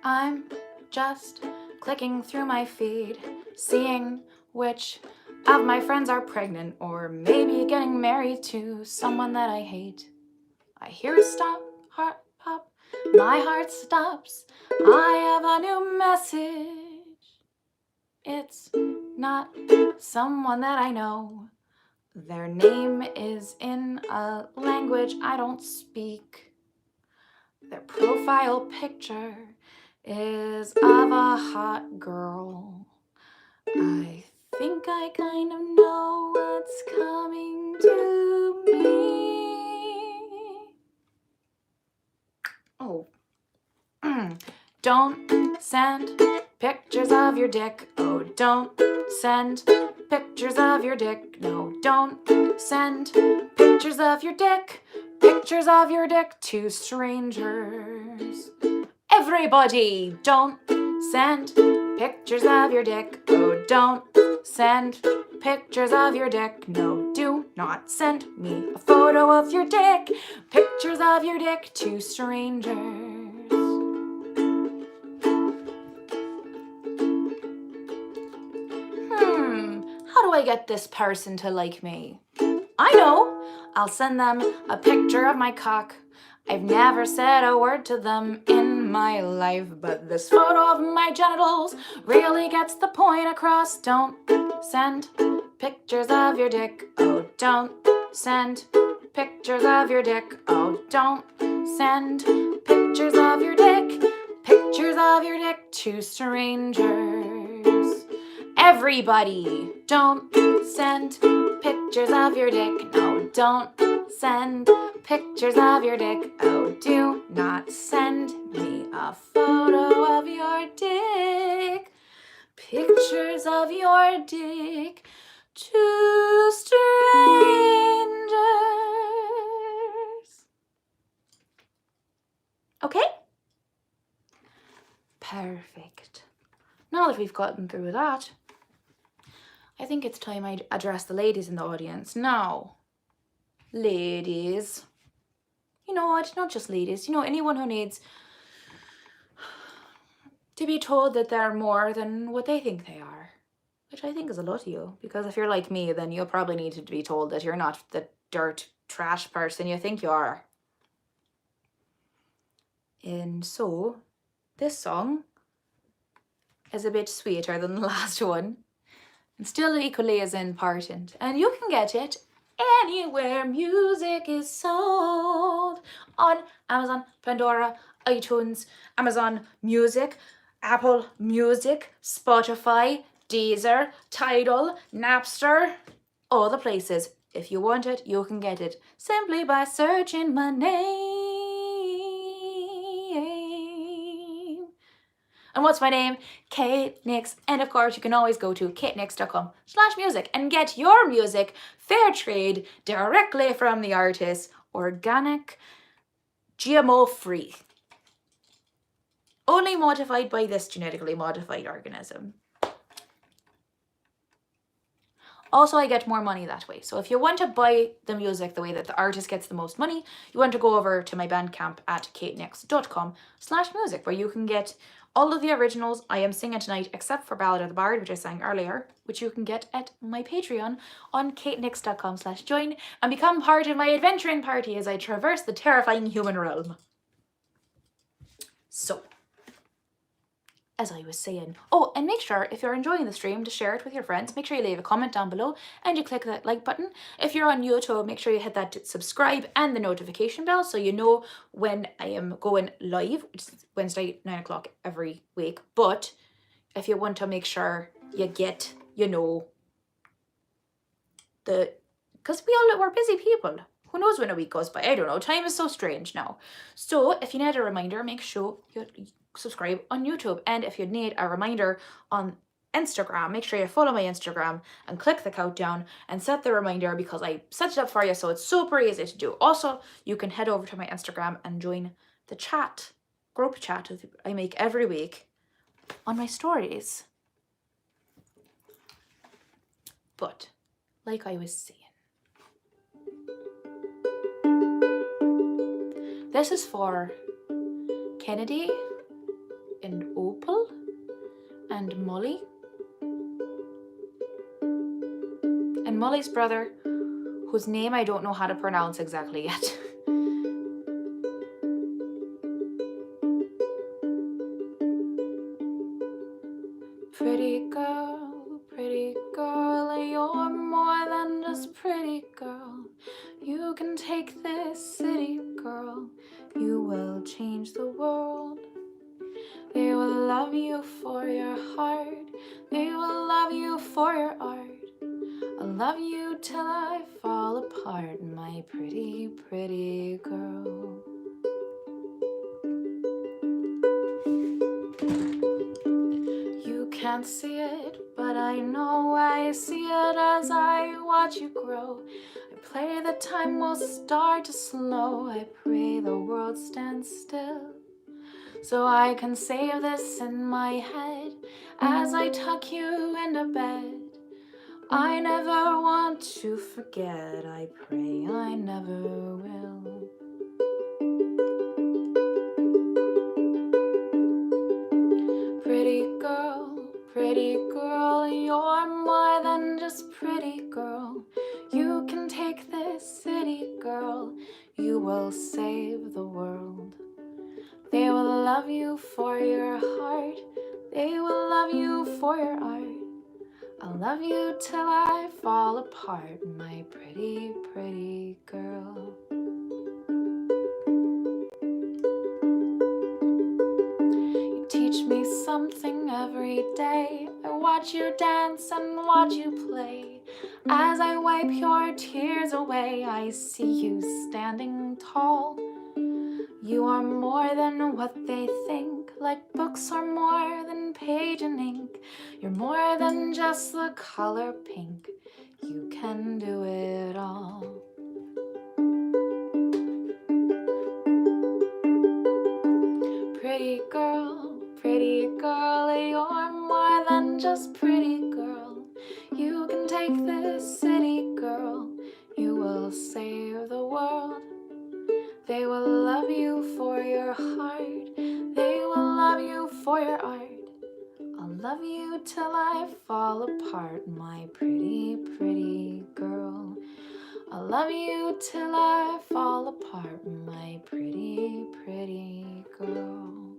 I'm just clicking through my feed, seeing which of my friends are pregnant or maybe getting married to someone that I hate. I hear a stop, heart pop, my heart stops. I have a new message. It's not someone that I know. Their name is in a language I don't speak. Their profile picture is of a hot girl. I think I kind of know what's coming to me. Oh. Don't send pictures of your dick. Oh, don't send pictures of your dick. No, don't send pictures of your dick. Pictures of your dick to strangers. Everybody, don't send pictures of your dick. Oh, don't send pictures of your dick. No, do not send me a photo of your dick. Pictures of your dick to strangers. How do I get this person to like me? I know, I'll send them a picture of my cock. I've never said a word to them in my life, but this photo of my genitals really gets the point across. Don't send pictures of your dick. Oh, don't send pictures of your dick. Oh, don't send pictures of your dick. Pictures of your dick to strangers. Everybody, don't send pictures of your dick. No, don't send pictures of your dick. Oh, do not send me a photo of your dick. Pictures of your dick to strangers. Okay? Perfect. Now that we've gotten through that, I think it's time I address the ladies in the audience. Now, ladies, you know what, not just ladies, anyone who needs to be told that they're more than what they think they are. which I think is a lot of you, because if you're like me, then you'll probably need to be told that you're not the dirt trash person you think you are. And so this song is a bit sweeter than the last one, and still equally as important. And you can get it anywhere music is sold, on Amazon, Pandora, iTunes, Amazon Music, Apple Music, Spotify, Deezer, Tidal, Napster, all the places. If you want it, you can get it simply by searching my name. And what's my name? Kate Nix. And of course, you can always go to katenix.com/music and get your music fair trade directly from the artist, organic, GMO free. Only modified by this genetically modified organism. Also, I get more money that way. So if you want to buy the music the way that the artist gets the most money, you want to go over to my Bandcamp at katenix.com/music, where you can get all of the originals I am singing tonight, except for Ballad of the Bard, which I sang earlier, which you can get at my Patreon on katenix.com/join and become part of my adventuring party as I traverse the terrifying human realm. So, as I was saying, oh, and make sure if you're enjoying the stream to share it with your friends. Make sure you leave a comment down below and you click that like button. If you're on YouTube, make sure you hit that subscribe and the notification bell so you know when I am going live, which is Wednesday 9 o'clock every week. But if you want to make sure you get, because we're busy people. Who knows when a week goes by? I don't know. Time is so strange now. So if you need a reminder, make sure you subscribe on YouTube. And if you need a reminder on Instagram, make sure you follow my Instagram and click the countdown and set the reminder, because I set it up for you so it's super easy to do. Also, you can head over to my Instagram and join the chat, group chat I make every week on my stories. But like I was saying, this is for Kennedy and Opal and Molly and Molly's brother, whose name I don't know how to pronounce exactly yet. Pretty girl, you're more than just pretty girl. You can take this city, girl. You will change the world. They will love you for your heart. They will love you for your art. I'll love you till I fall apart, my pretty, pretty girl. You can't see it, but I know I see it as I watch you grow. I pray the time will start to slow. I pray the world stands still, so I can save this in my head as I tuck you into bed. I never want to forget, I pray I never will. Pretty girl, you're more than just pretty girl. You can take this city, girl. You will save the world. They will love you for your heart. They will love you for your art. I'll love you till I fall apart, my pretty, pretty girl. You teach me something every day. I watch you dance and watch you play. As I wipe your tears away, I see you standing tall. You are more than what they think, like books are more than page and ink. You're more than just the color pink. You can do it all. Pretty girl, you're more than just pretty girl. You can take this city, girl. You will save the world. They will love you for your heart. They will love you for your art. I'll love you till I fall apart, my pretty, pretty girl. I'll love you till I fall apart, my pretty, pretty girl.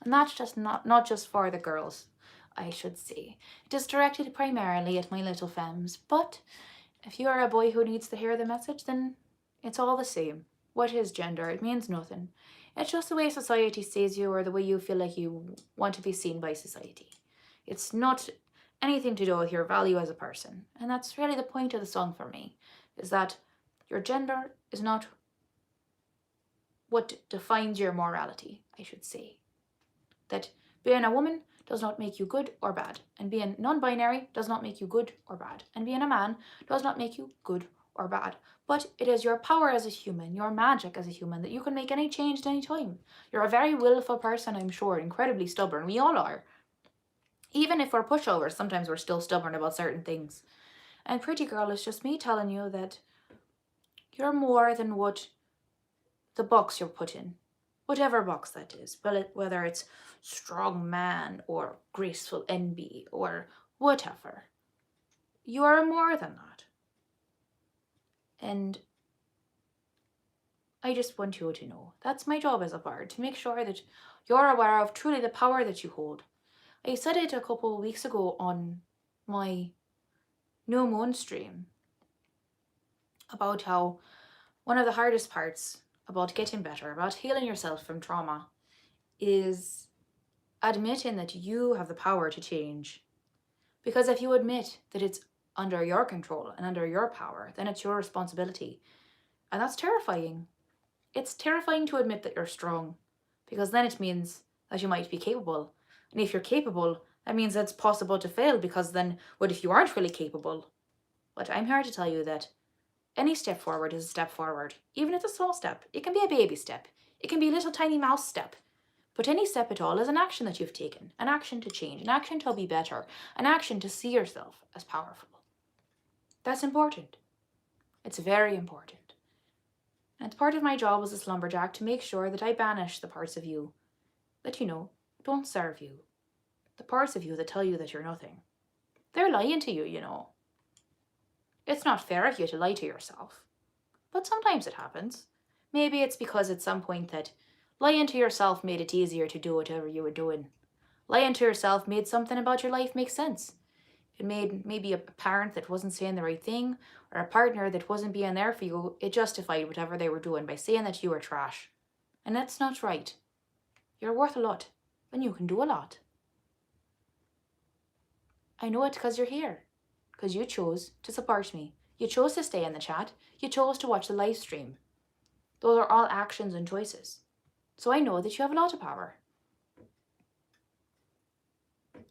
And that's just not just for the girls, I should say. It is directed primarily at my little femmes, but if you are a boy who needs to hear the message, then it's all the same. What is gender? It means nothing. It's just the way society sees you, or the way you feel like you want to be seen by society. It's not anything to do with your value as a person. And that's really the point of the song for me, is that your gender is not what defines your morality, I should say. That being a woman does not make you good or bad, and being non-binary does not make you good or bad, and being a man does not make you good or bad. But it is your power as a human, your magic as a human, that you can make any change at any time. You're a very willful person, I'm sure, incredibly stubborn. We all are. Even if we're pushovers, sometimes we're still stubborn about certain things. And pretty girl is just me telling you that you're more than what the box you're put in. Whatever box that is, whether it's strong man or graceful envy or whatever. You are more than that. And I just want you to know, that's my job as a bard, to make sure that you're aware of truly the power that you hold. I said it a couple of weeks ago on my new moon stream about how one of the hardest parts about getting better, about healing yourself from trauma, is admitting that you have the power to change. Because if you admit that it's under your control and under your power, then it's your responsibility. And that's terrifying. It's terrifying to admit that you're strong, because then it means that you might be capable. And if you're capable, that means it's possible to fail, because then what if you aren't really capable? But I'm here to tell you that any step forward is a step forward. Even if it's a small step, it can be a baby step. It can be a little tiny mouse step. But any step at all is an action that you've taken, an action to change, an action to be better, an action to see yourself as powerful. That's important. It's very important. And it's part of my job as a slumberjack to make sure that I banish the parts of you that, don't serve you. The parts of you that tell you that you're nothing. They're lying to you, It's not fair of you to lie to yourself. But sometimes it happens. Maybe it's because at some point that lying to yourself made it easier to do whatever you were doing. Lying to yourself made something about your life make sense. It made maybe a parent that wasn't saying the right thing, or a partner that wasn't being there for you. It justified whatever they were doing by saying that you were trash. And that's not right. You're worth a lot, and you can do a lot. I know it because you're here. Because you chose to support me. You chose to stay in the chat. You chose to watch the live stream. Those are all actions and choices. So I know that you have a lot of power.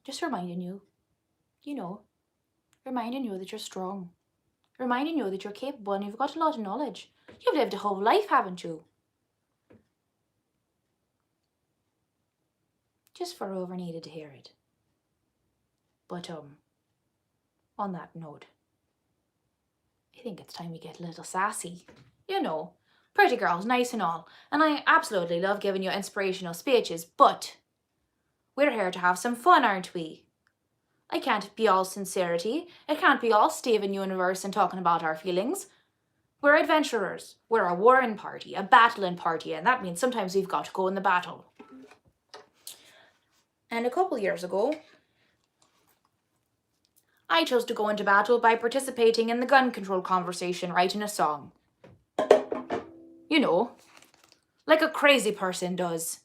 Just reminding you, reminding you that you're strong. Reminding you that you're capable and you've got a lot of knowledge. You've lived a whole life, haven't you? Just for whoever needed to hear it. But, on that note, I think it's time we get a little sassy. Pretty girls, nice and all. And I absolutely love giving you inspirational speeches, but we're here to have some fun, aren't we? I can't be all sincerity. It can't be all Steven Universe and talking about our feelings. We're adventurers. We're a warring party, a battling party, and that means sometimes we've got to go in the battle. And a couple years ago, I chose to go into battle by participating in the gun control conversation, writing a song. Like a crazy person does.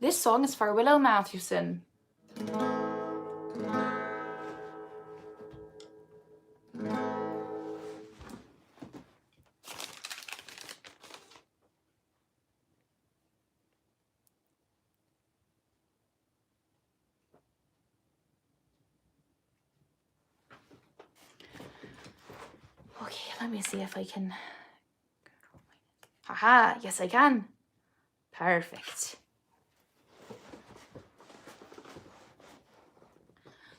This song is for Willow Mathewson. Okay, let me see if I can. Haha, yes I can. Perfect.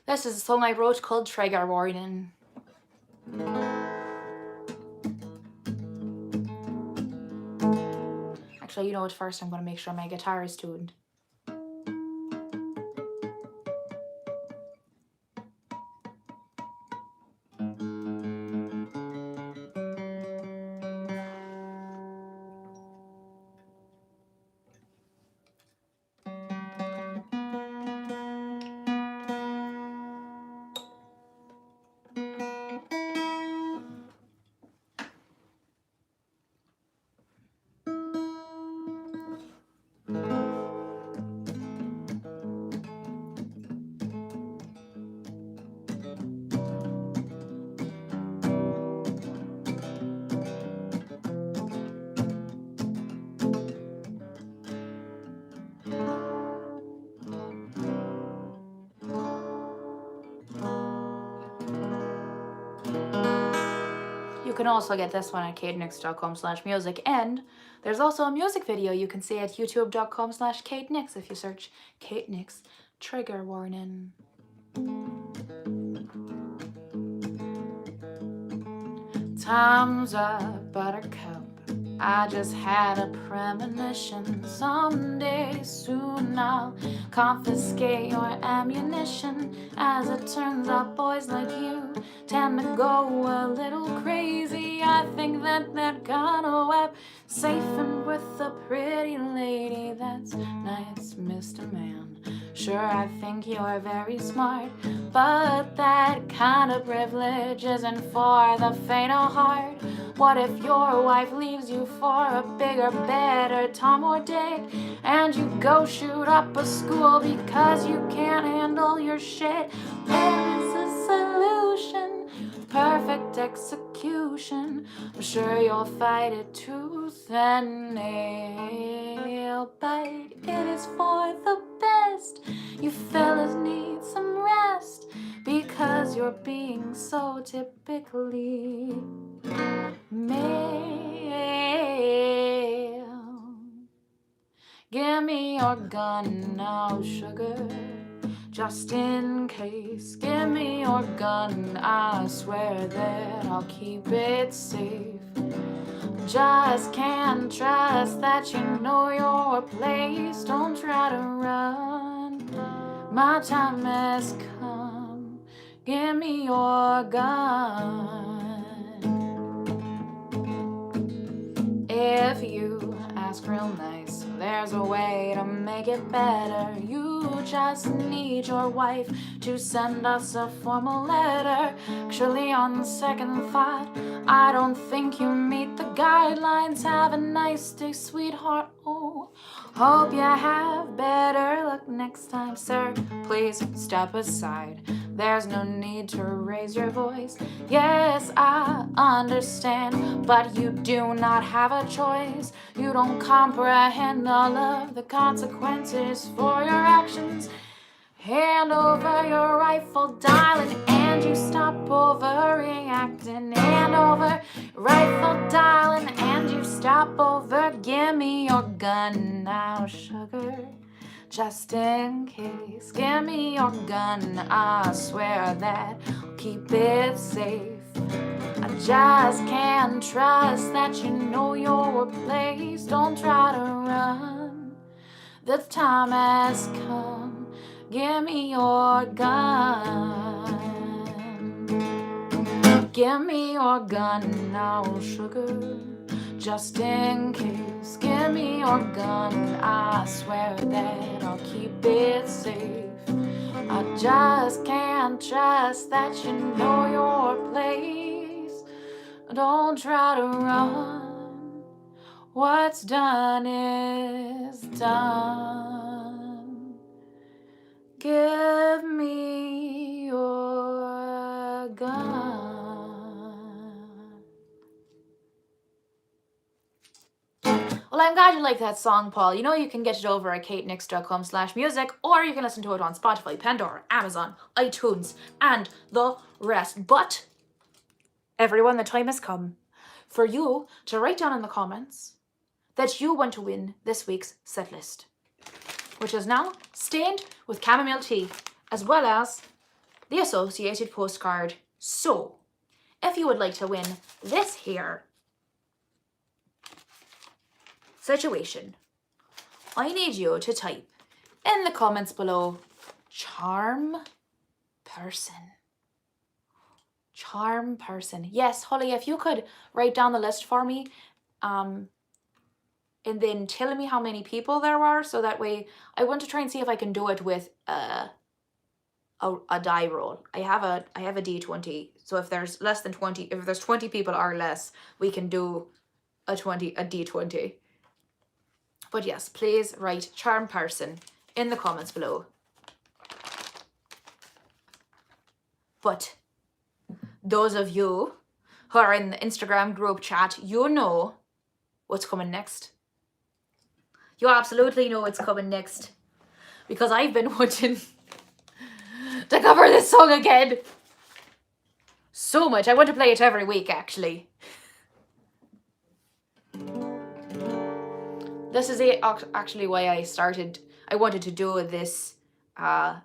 This is a song I wrote called Trigger Warning. Actually, you know what, first I'm going to make sure my guitar is tuned. You can also get this one at katenix.com/music, and there's also a music video you can see at youtube.com/katenix if you search Kate Nix Trigger Warning. Time's up, buttercup. I just had a premonition. Someday soon I'll confiscate your ammunition. As it turns out, boys like you tend to go a little crazy. I think that they're gonna web safe and with a pretty lady. That's nice, Mr. Man. Sure, I think you're very smart, but that kind of privilege isn't for the faint of heart. What if your wife leaves you for a bigger, better Tom or Dick, and you go shoot up a school because you can't handle your shit? There is a solution, perfect execution. I'm sure you'll fight it tooth and nail, but it is for the best. You fellas need some rest because you're being so typically male. Give me your gun now, sugar, just in case. Give me your gun, I swear that I'll keep it safe. Just can't trust that you know your place. Don't try to run, my time has come. Give me your gun. If you ask real nice, there's a way to make it better. You just need your wife to send us a formal letter. Actually, on second thought, I don't think you meet the guidelines. Have a nice day, sweetheart. Oh, hope you have better luck next time. Sir, please step aside. There's no need to raise your voice. Yes, I understand, but you do not have a choice. You don't comprehend all of the consequences for your actions. Hand over your rifle, darling, and you stop overreacting. Hand over your rifle, darling, and you stop over. Give me your gun now, sugar, just in case. Give me your gun, I swear that I'll keep it safe. I just can't trust that you know your place. Don't try to run, the time has come. Give me your gun. Give me your gun now, sugar, just in case. Give me your gun, I swear that I'll keep it safe. I just can't trust that you know your place. Don't try to run, what's done is done. Give me your gun. Well, I'm glad you like that song, Paul. You know you can get it over at katenix.com/music, or you can listen to it on Spotify, Pandora, Amazon, iTunes, and the rest. But, everyone, the time has come for you to write down in the comments that you want to win this week's set list, which is now stained with chamomile tea, as well as the associated postcard. So, if you would like to win this here situation, I need you to type in the comments below, charm person. Charm person. Yes, Holly, if you could write down the list for me, and then tell me how many people there are, so that way I want to try and see if I can do it with a die roll. I have a D20, so if there's less than 20, if there's 20 people or less, we can do a D20. But yes, please write charm person in the comments below. But those of you who are in the Instagram group chat, you know what's coming next. You absolutely know what's coming next, because I've been wanting to cover this song again so much. I want to play it every week, actually. This is actually why I wanted to do this. I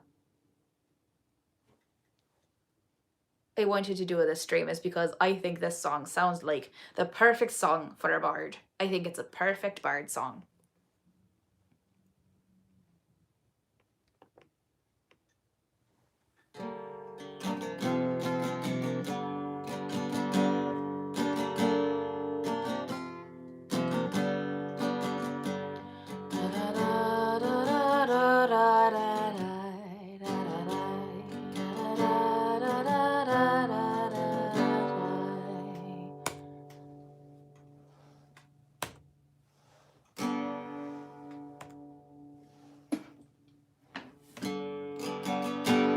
wanted to do this stream is because I think this song sounds like the perfect song for a bard. I think it's a perfect bard song.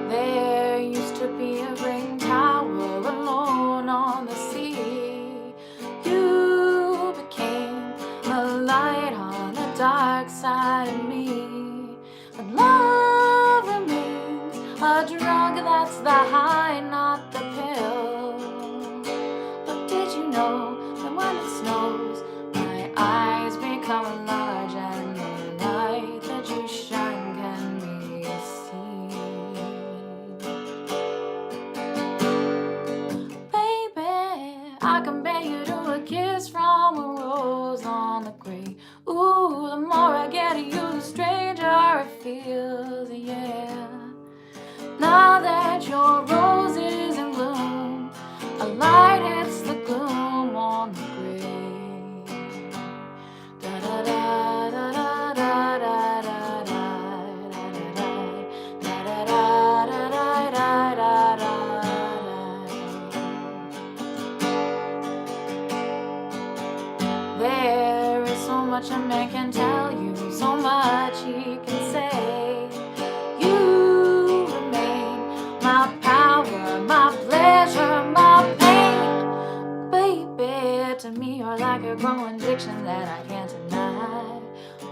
There used to be a ring tower alone on the sea. You became a light on the dark side of me. But love remains a drug that's the high, not the pill. But did you know that when it snows, my eyes become large and the light that you shine can be seen? Baby, I compare you to a kiss from a rose on the grave. Ooh, the more I get of you, the stranger it feels, yeah. Now that your rose is in bloom, a light hits the gloom on the grave. Da da da da da da da da da. There is so much a man can tell you, so much he can say. You remain my power, my pleasure, my pain. Baby, to me you're like a growing addiction that I can't deny.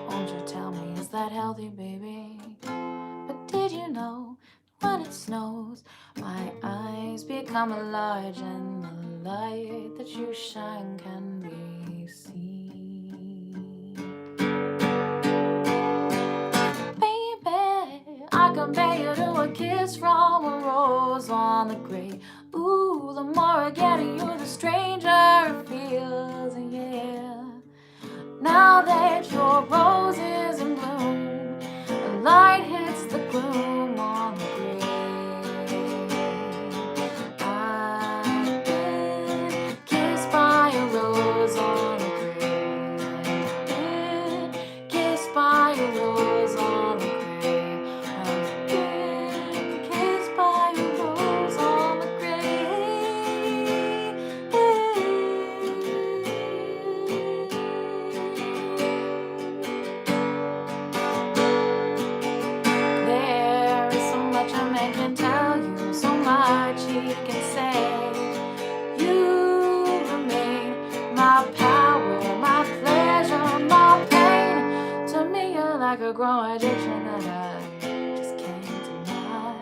Won't you tell me, is that healthy, baby? But did you know when it snows, my eyes become large and the light that you shine can be seen? Baby, I compare you to a kiss from a rose on the grave. Ooh, the more I get of you, the stranger it feels, yeah. Now that your rose is in bloom, the light hits the gloom on the grave. I've been kissed by a rose on the grave. Been kissed by a rose on the grave. I've been kissed by a rose on the There is so much a man can tell you, so much he can say. You remain my power, my pleasure, my pain. To me you're like a growing addiction that I just can't deny.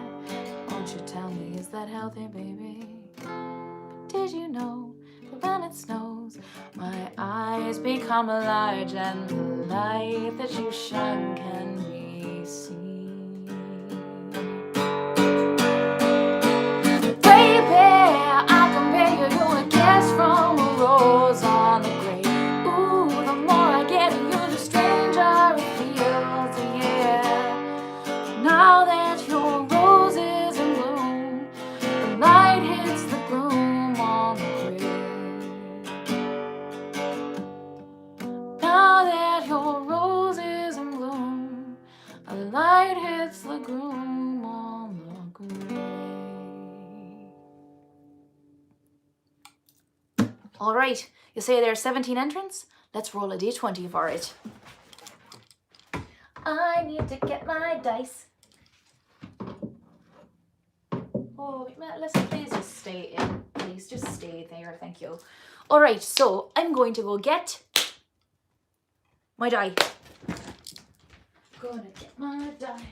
Won't you tell me, is that healthy, baby? But did you know that when it snows, my eyes become large and the light that you shine can be seen? All right, you say there's 17 entrants? Let's roll a d20 for it. I need to get my dice. Oh, listen, please just stay in. Please just stay there, thank you. All right, so I'm going to go get my die. Gonna get my die.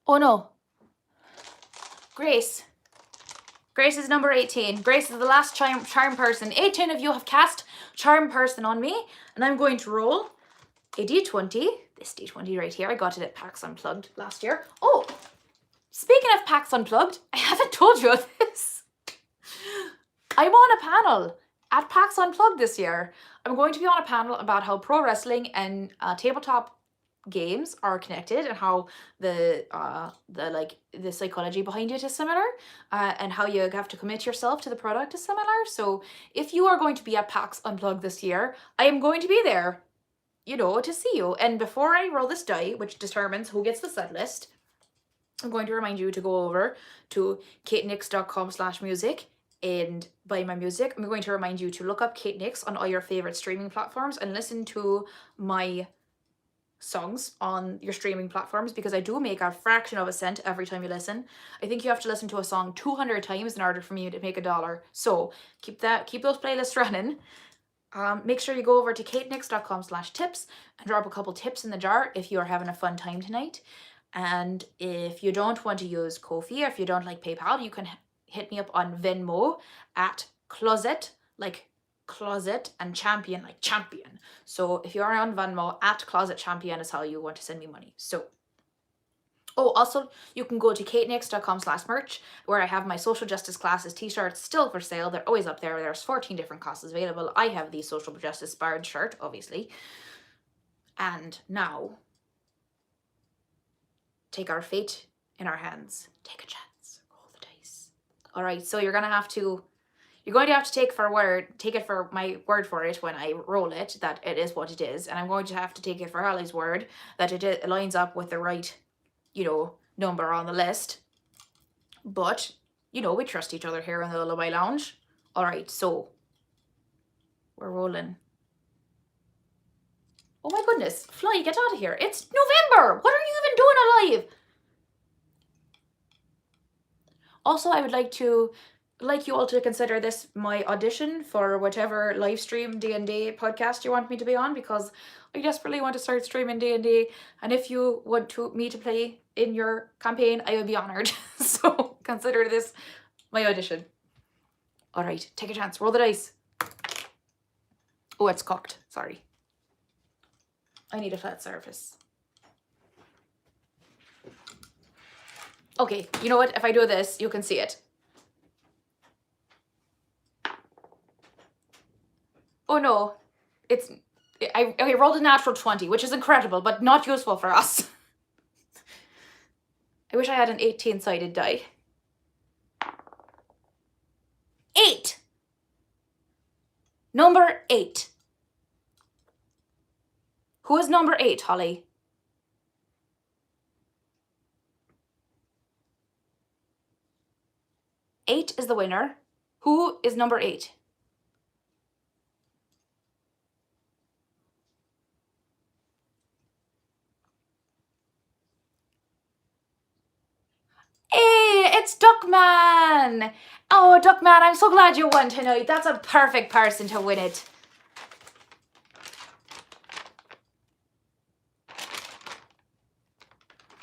Oh no. Grace. Grace is number 18. Grace is the last charm person. 18 of you have cast charm person on me, and I'm going to roll a d20. This d20 right here. I got it at PAX Unplugged last year. Oh, speaking of PAX Unplugged, I haven't told you this. I'm on a panel at PAX Unplugged this year. I'm going to be on a panel about how pro wrestling and tabletop games are connected, and how the psychology behind it is similar, and how you have to commit yourself to the product is similar. So if you are going to be at PAX Unplugged this year, I am going to be there, you know, to see you. And before I roll this die, which determines who gets the set list, I'm going to remind you to go over to katenix.com/music and buy my music. I'm going to remind you to look up Kate Nix on all your favorite streaming platforms and listen to my songs on your streaming platforms, because I do make a fraction of a cent every time you listen. I think you have to listen to a song 200 times in order for me to make $1. So keep those playlists running. Make sure you go over to katenix.com/tips and drop a couple tips in the jar if you are having a fun time tonight. And if you don't want to use Ko-fi, or if you don't like PayPal, you can hit me up on Venmo at closet, like closet, and champion, like champion. So if you're on Venmo, at closet champion is how you want to send me money. So, oh, also you can go to katenix.com/merch, where I have my social justice classes t-shirts still for sale. They're always up there. There's 14 different classes available. I have the social justice bard shirt, obviously. And now, take our fate in our hands. Take a chance. Roll the dice. All right, so you're going to have to take it for my word for it when I roll it, that it is what it is. And I'm going to have to take it for Holly's word that it lines up with the right, you know, number on the list. But, you know, we trust each other here in the Lullaby Lounge. All right, so we're rolling. Oh my goodness, Fly, get out of here. It's November. What are you even doing alive? Also, I would like you all to consider this my audition for whatever live stream D&D podcast you want me to be on, because I desperately want to start streaming D&D, and if you want me to play in your campaign, I would be honored. So consider this my audition. All right, take a chance. Roll the dice. Oh, it's cocked. Sorry. I need a flat surface. Okay, you know what? If I do this, you can see it. Oh no, I rolled a natural 20, which is incredible, but not useful for us. I wish I had an 18-sided die. 8. Number 8. Who is number 8, Holly? Eight is the winner. Who is number 8? Hey, it's Duckman! Oh, Duckman, I'm so glad you won tonight. That's a perfect person to win it.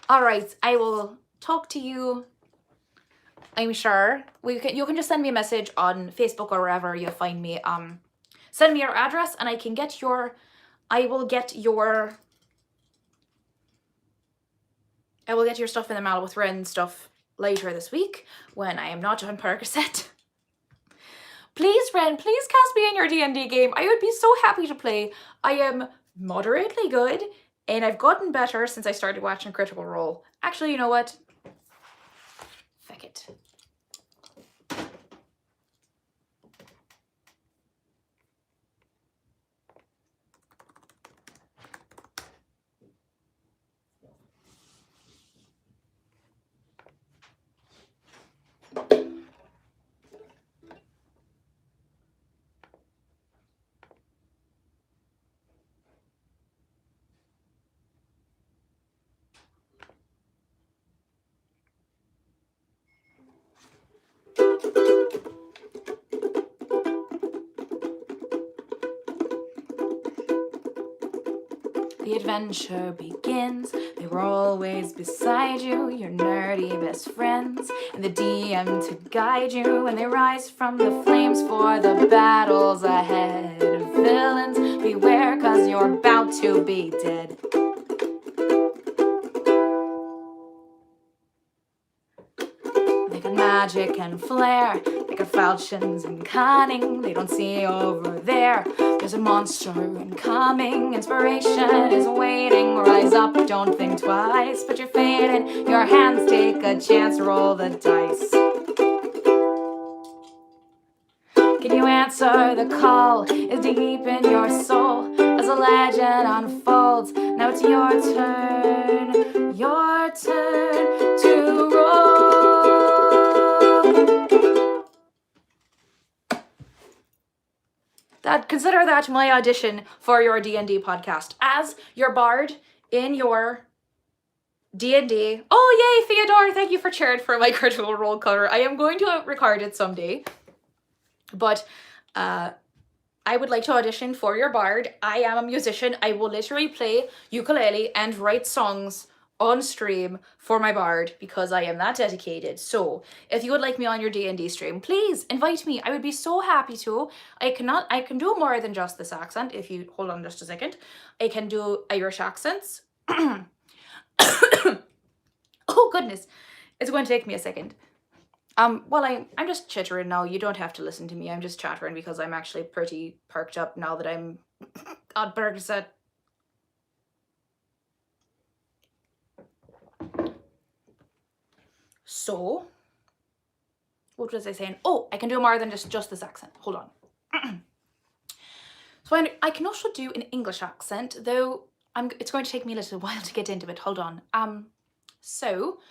All right, I will talk to you, I'm sure. You can just send me a message on Facebook or wherever you find me. Send me your address and I will get your stuff in the mail with Ren stuff later this week when I am not on Percocet. Please, Ren, please cast me in your D&D game. I would be so happy to play. I am moderately good, and I've gotten better since I started watching Critical Role. Actually, you know what? Feck it. the adventure begins. They were always beside you, your nerdy best friends, and the DM to guide you when they rise from the flames for the battles ahead. Villains, beware, 'cause you're about to be dead. They got magic and flair, they got falchions and cunning. They don't see over there, there's a monster incoming. Inspiration is waiting, rise up, don't think twice. Put your fate in your hands, take a chance, roll the dice. Can you answer the call? It's deep in your soul as a legend unfolds. Now it's your turn to roll. Consider that my audition for your D&D podcast as your bard in your D&D. Oh yay, Theodore, thank you for cheering for my Critical Role cover. I am going to record it someday, but I would like to audition for your bard. I am a musician. I will literally play ukulele and write songs on stream for my bard because I am that dedicated. So if you would like me on your D&D stream, please invite me. I would be so happy to. I can do more than just this accent. If you hold on just a second, I can do Irish accents. Oh goodness, it's going to take me a second. Well, I'm just chittering now. You don't have to listen to me. I'm just chattering because I'm actually pretty perked up now that I'm on Percocet. So, what was I saying? Oh, I can do more than just this accent. Hold on. So I can also do an English accent, though it's going to take me a little while to get into it. Hold on. So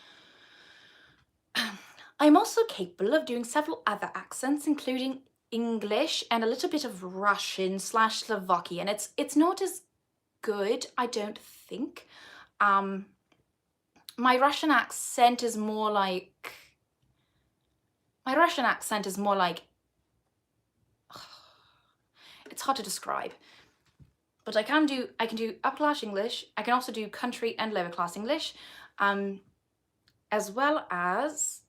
I'm also capable of doing several other accents, including English and a little bit of Russian / Slovakian. It's not as good, I don't think. My Russian accent is more like it's hard to describe. But I can do upper class English. I can also do country and lower class English, as well as,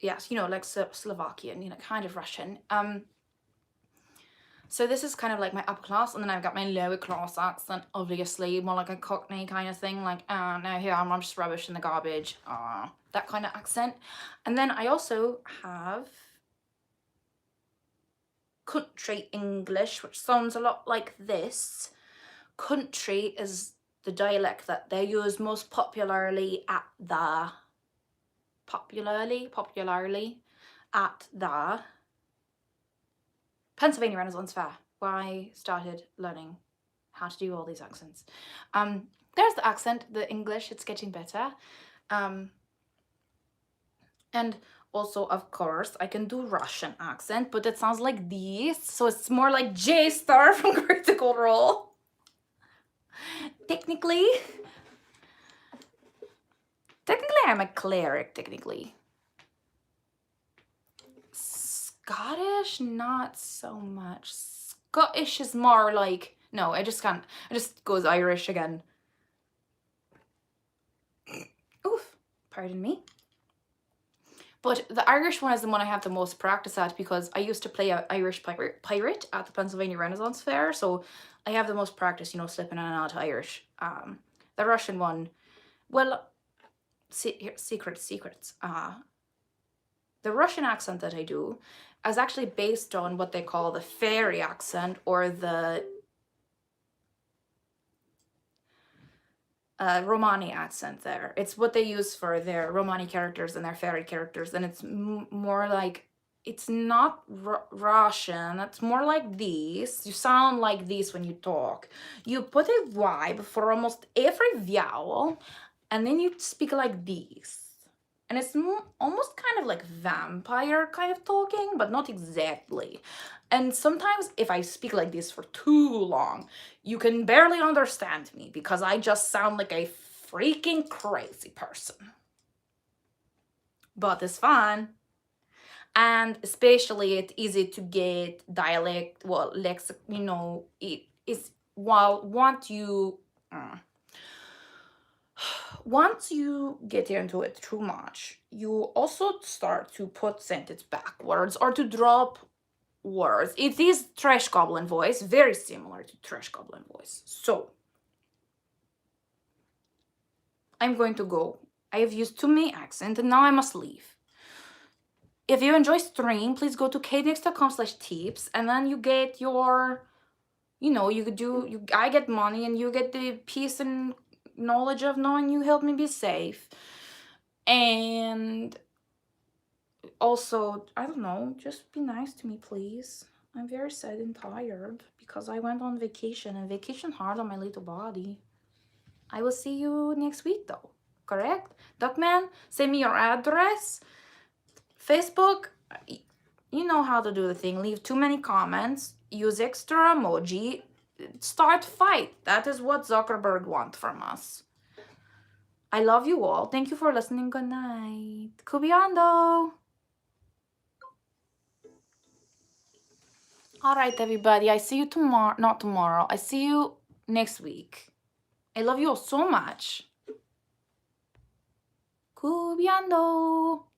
yes, like Slovakian, kind of Russian. So this is kind of like my upper class, and then I've got my lower class accent, obviously, more like a Cockney kind of thing, like, no, here I'm just rubbish in the garbage, that kind of accent. And then I also have country English, which sounds a lot like this. Country is the dialect that they use most popularly at the Pennsylvania Renaissance Fair, where I started learning how to do all these accents. There's the accent, the English, it's getting better. And also, of course, I can do Russian accent, but it sounds like this, so it's more like J-Star from Critical Role. Technically, I'm a cleric, technically. Scottish, not so much. Scottish is more like, no, I just can't. I just goes Irish again. Oof, pardon me. But the Irish one is the one I have the most practice at because I used to play an Irish pirate at the Pennsylvania Renaissance Fair, so I have the most practice, slipping in and out Irish. The Russian one, well, secrets. The Russian accent that I do is actually based on what they call the fairy accent, or the Romani accent there. It's what they use for their Romani characters and their fairy characters, and it's more like, it's not Russian, it's more like this. You sound like this when you talk. You put a vibe for almost every vowel, and then you speak like this. And it's almost kind of like vampire kind of talking, but not exactly. And sometimes if I speak like this for too long, you can barely understand me because I just sound like a freaking crazy person. But it's fun. And especially it's easy to get dialect, well, it is once you get into it too much, you also start to put sentences backwards or to drop words. It is Trash Goblin voice, very similar to Trash Goblin voice. So I'm going to go. I have used too many accents and now I must leave. If you enjoy stream, please go to kdx.com/tips and then you get your, I get money and you get the peace and knowledge of knowing you help me be safe. And also, I don't know, just be nice to me, please. I'm very sad and tired because I went on vacation and vacation hard on my little body. I will see you next week though, correct? Duckman, send me your address. Facebook, you know how to do the thing. Leave too many comments, use extra emoji, start fight. That is what Zuckerberg wants from us. I love you all. Thank you for listening. Good night. Kubiando. All right, everybody. I see you tomorrow. Not tomorrow. I see you next week. I love you all so much. Kubiando.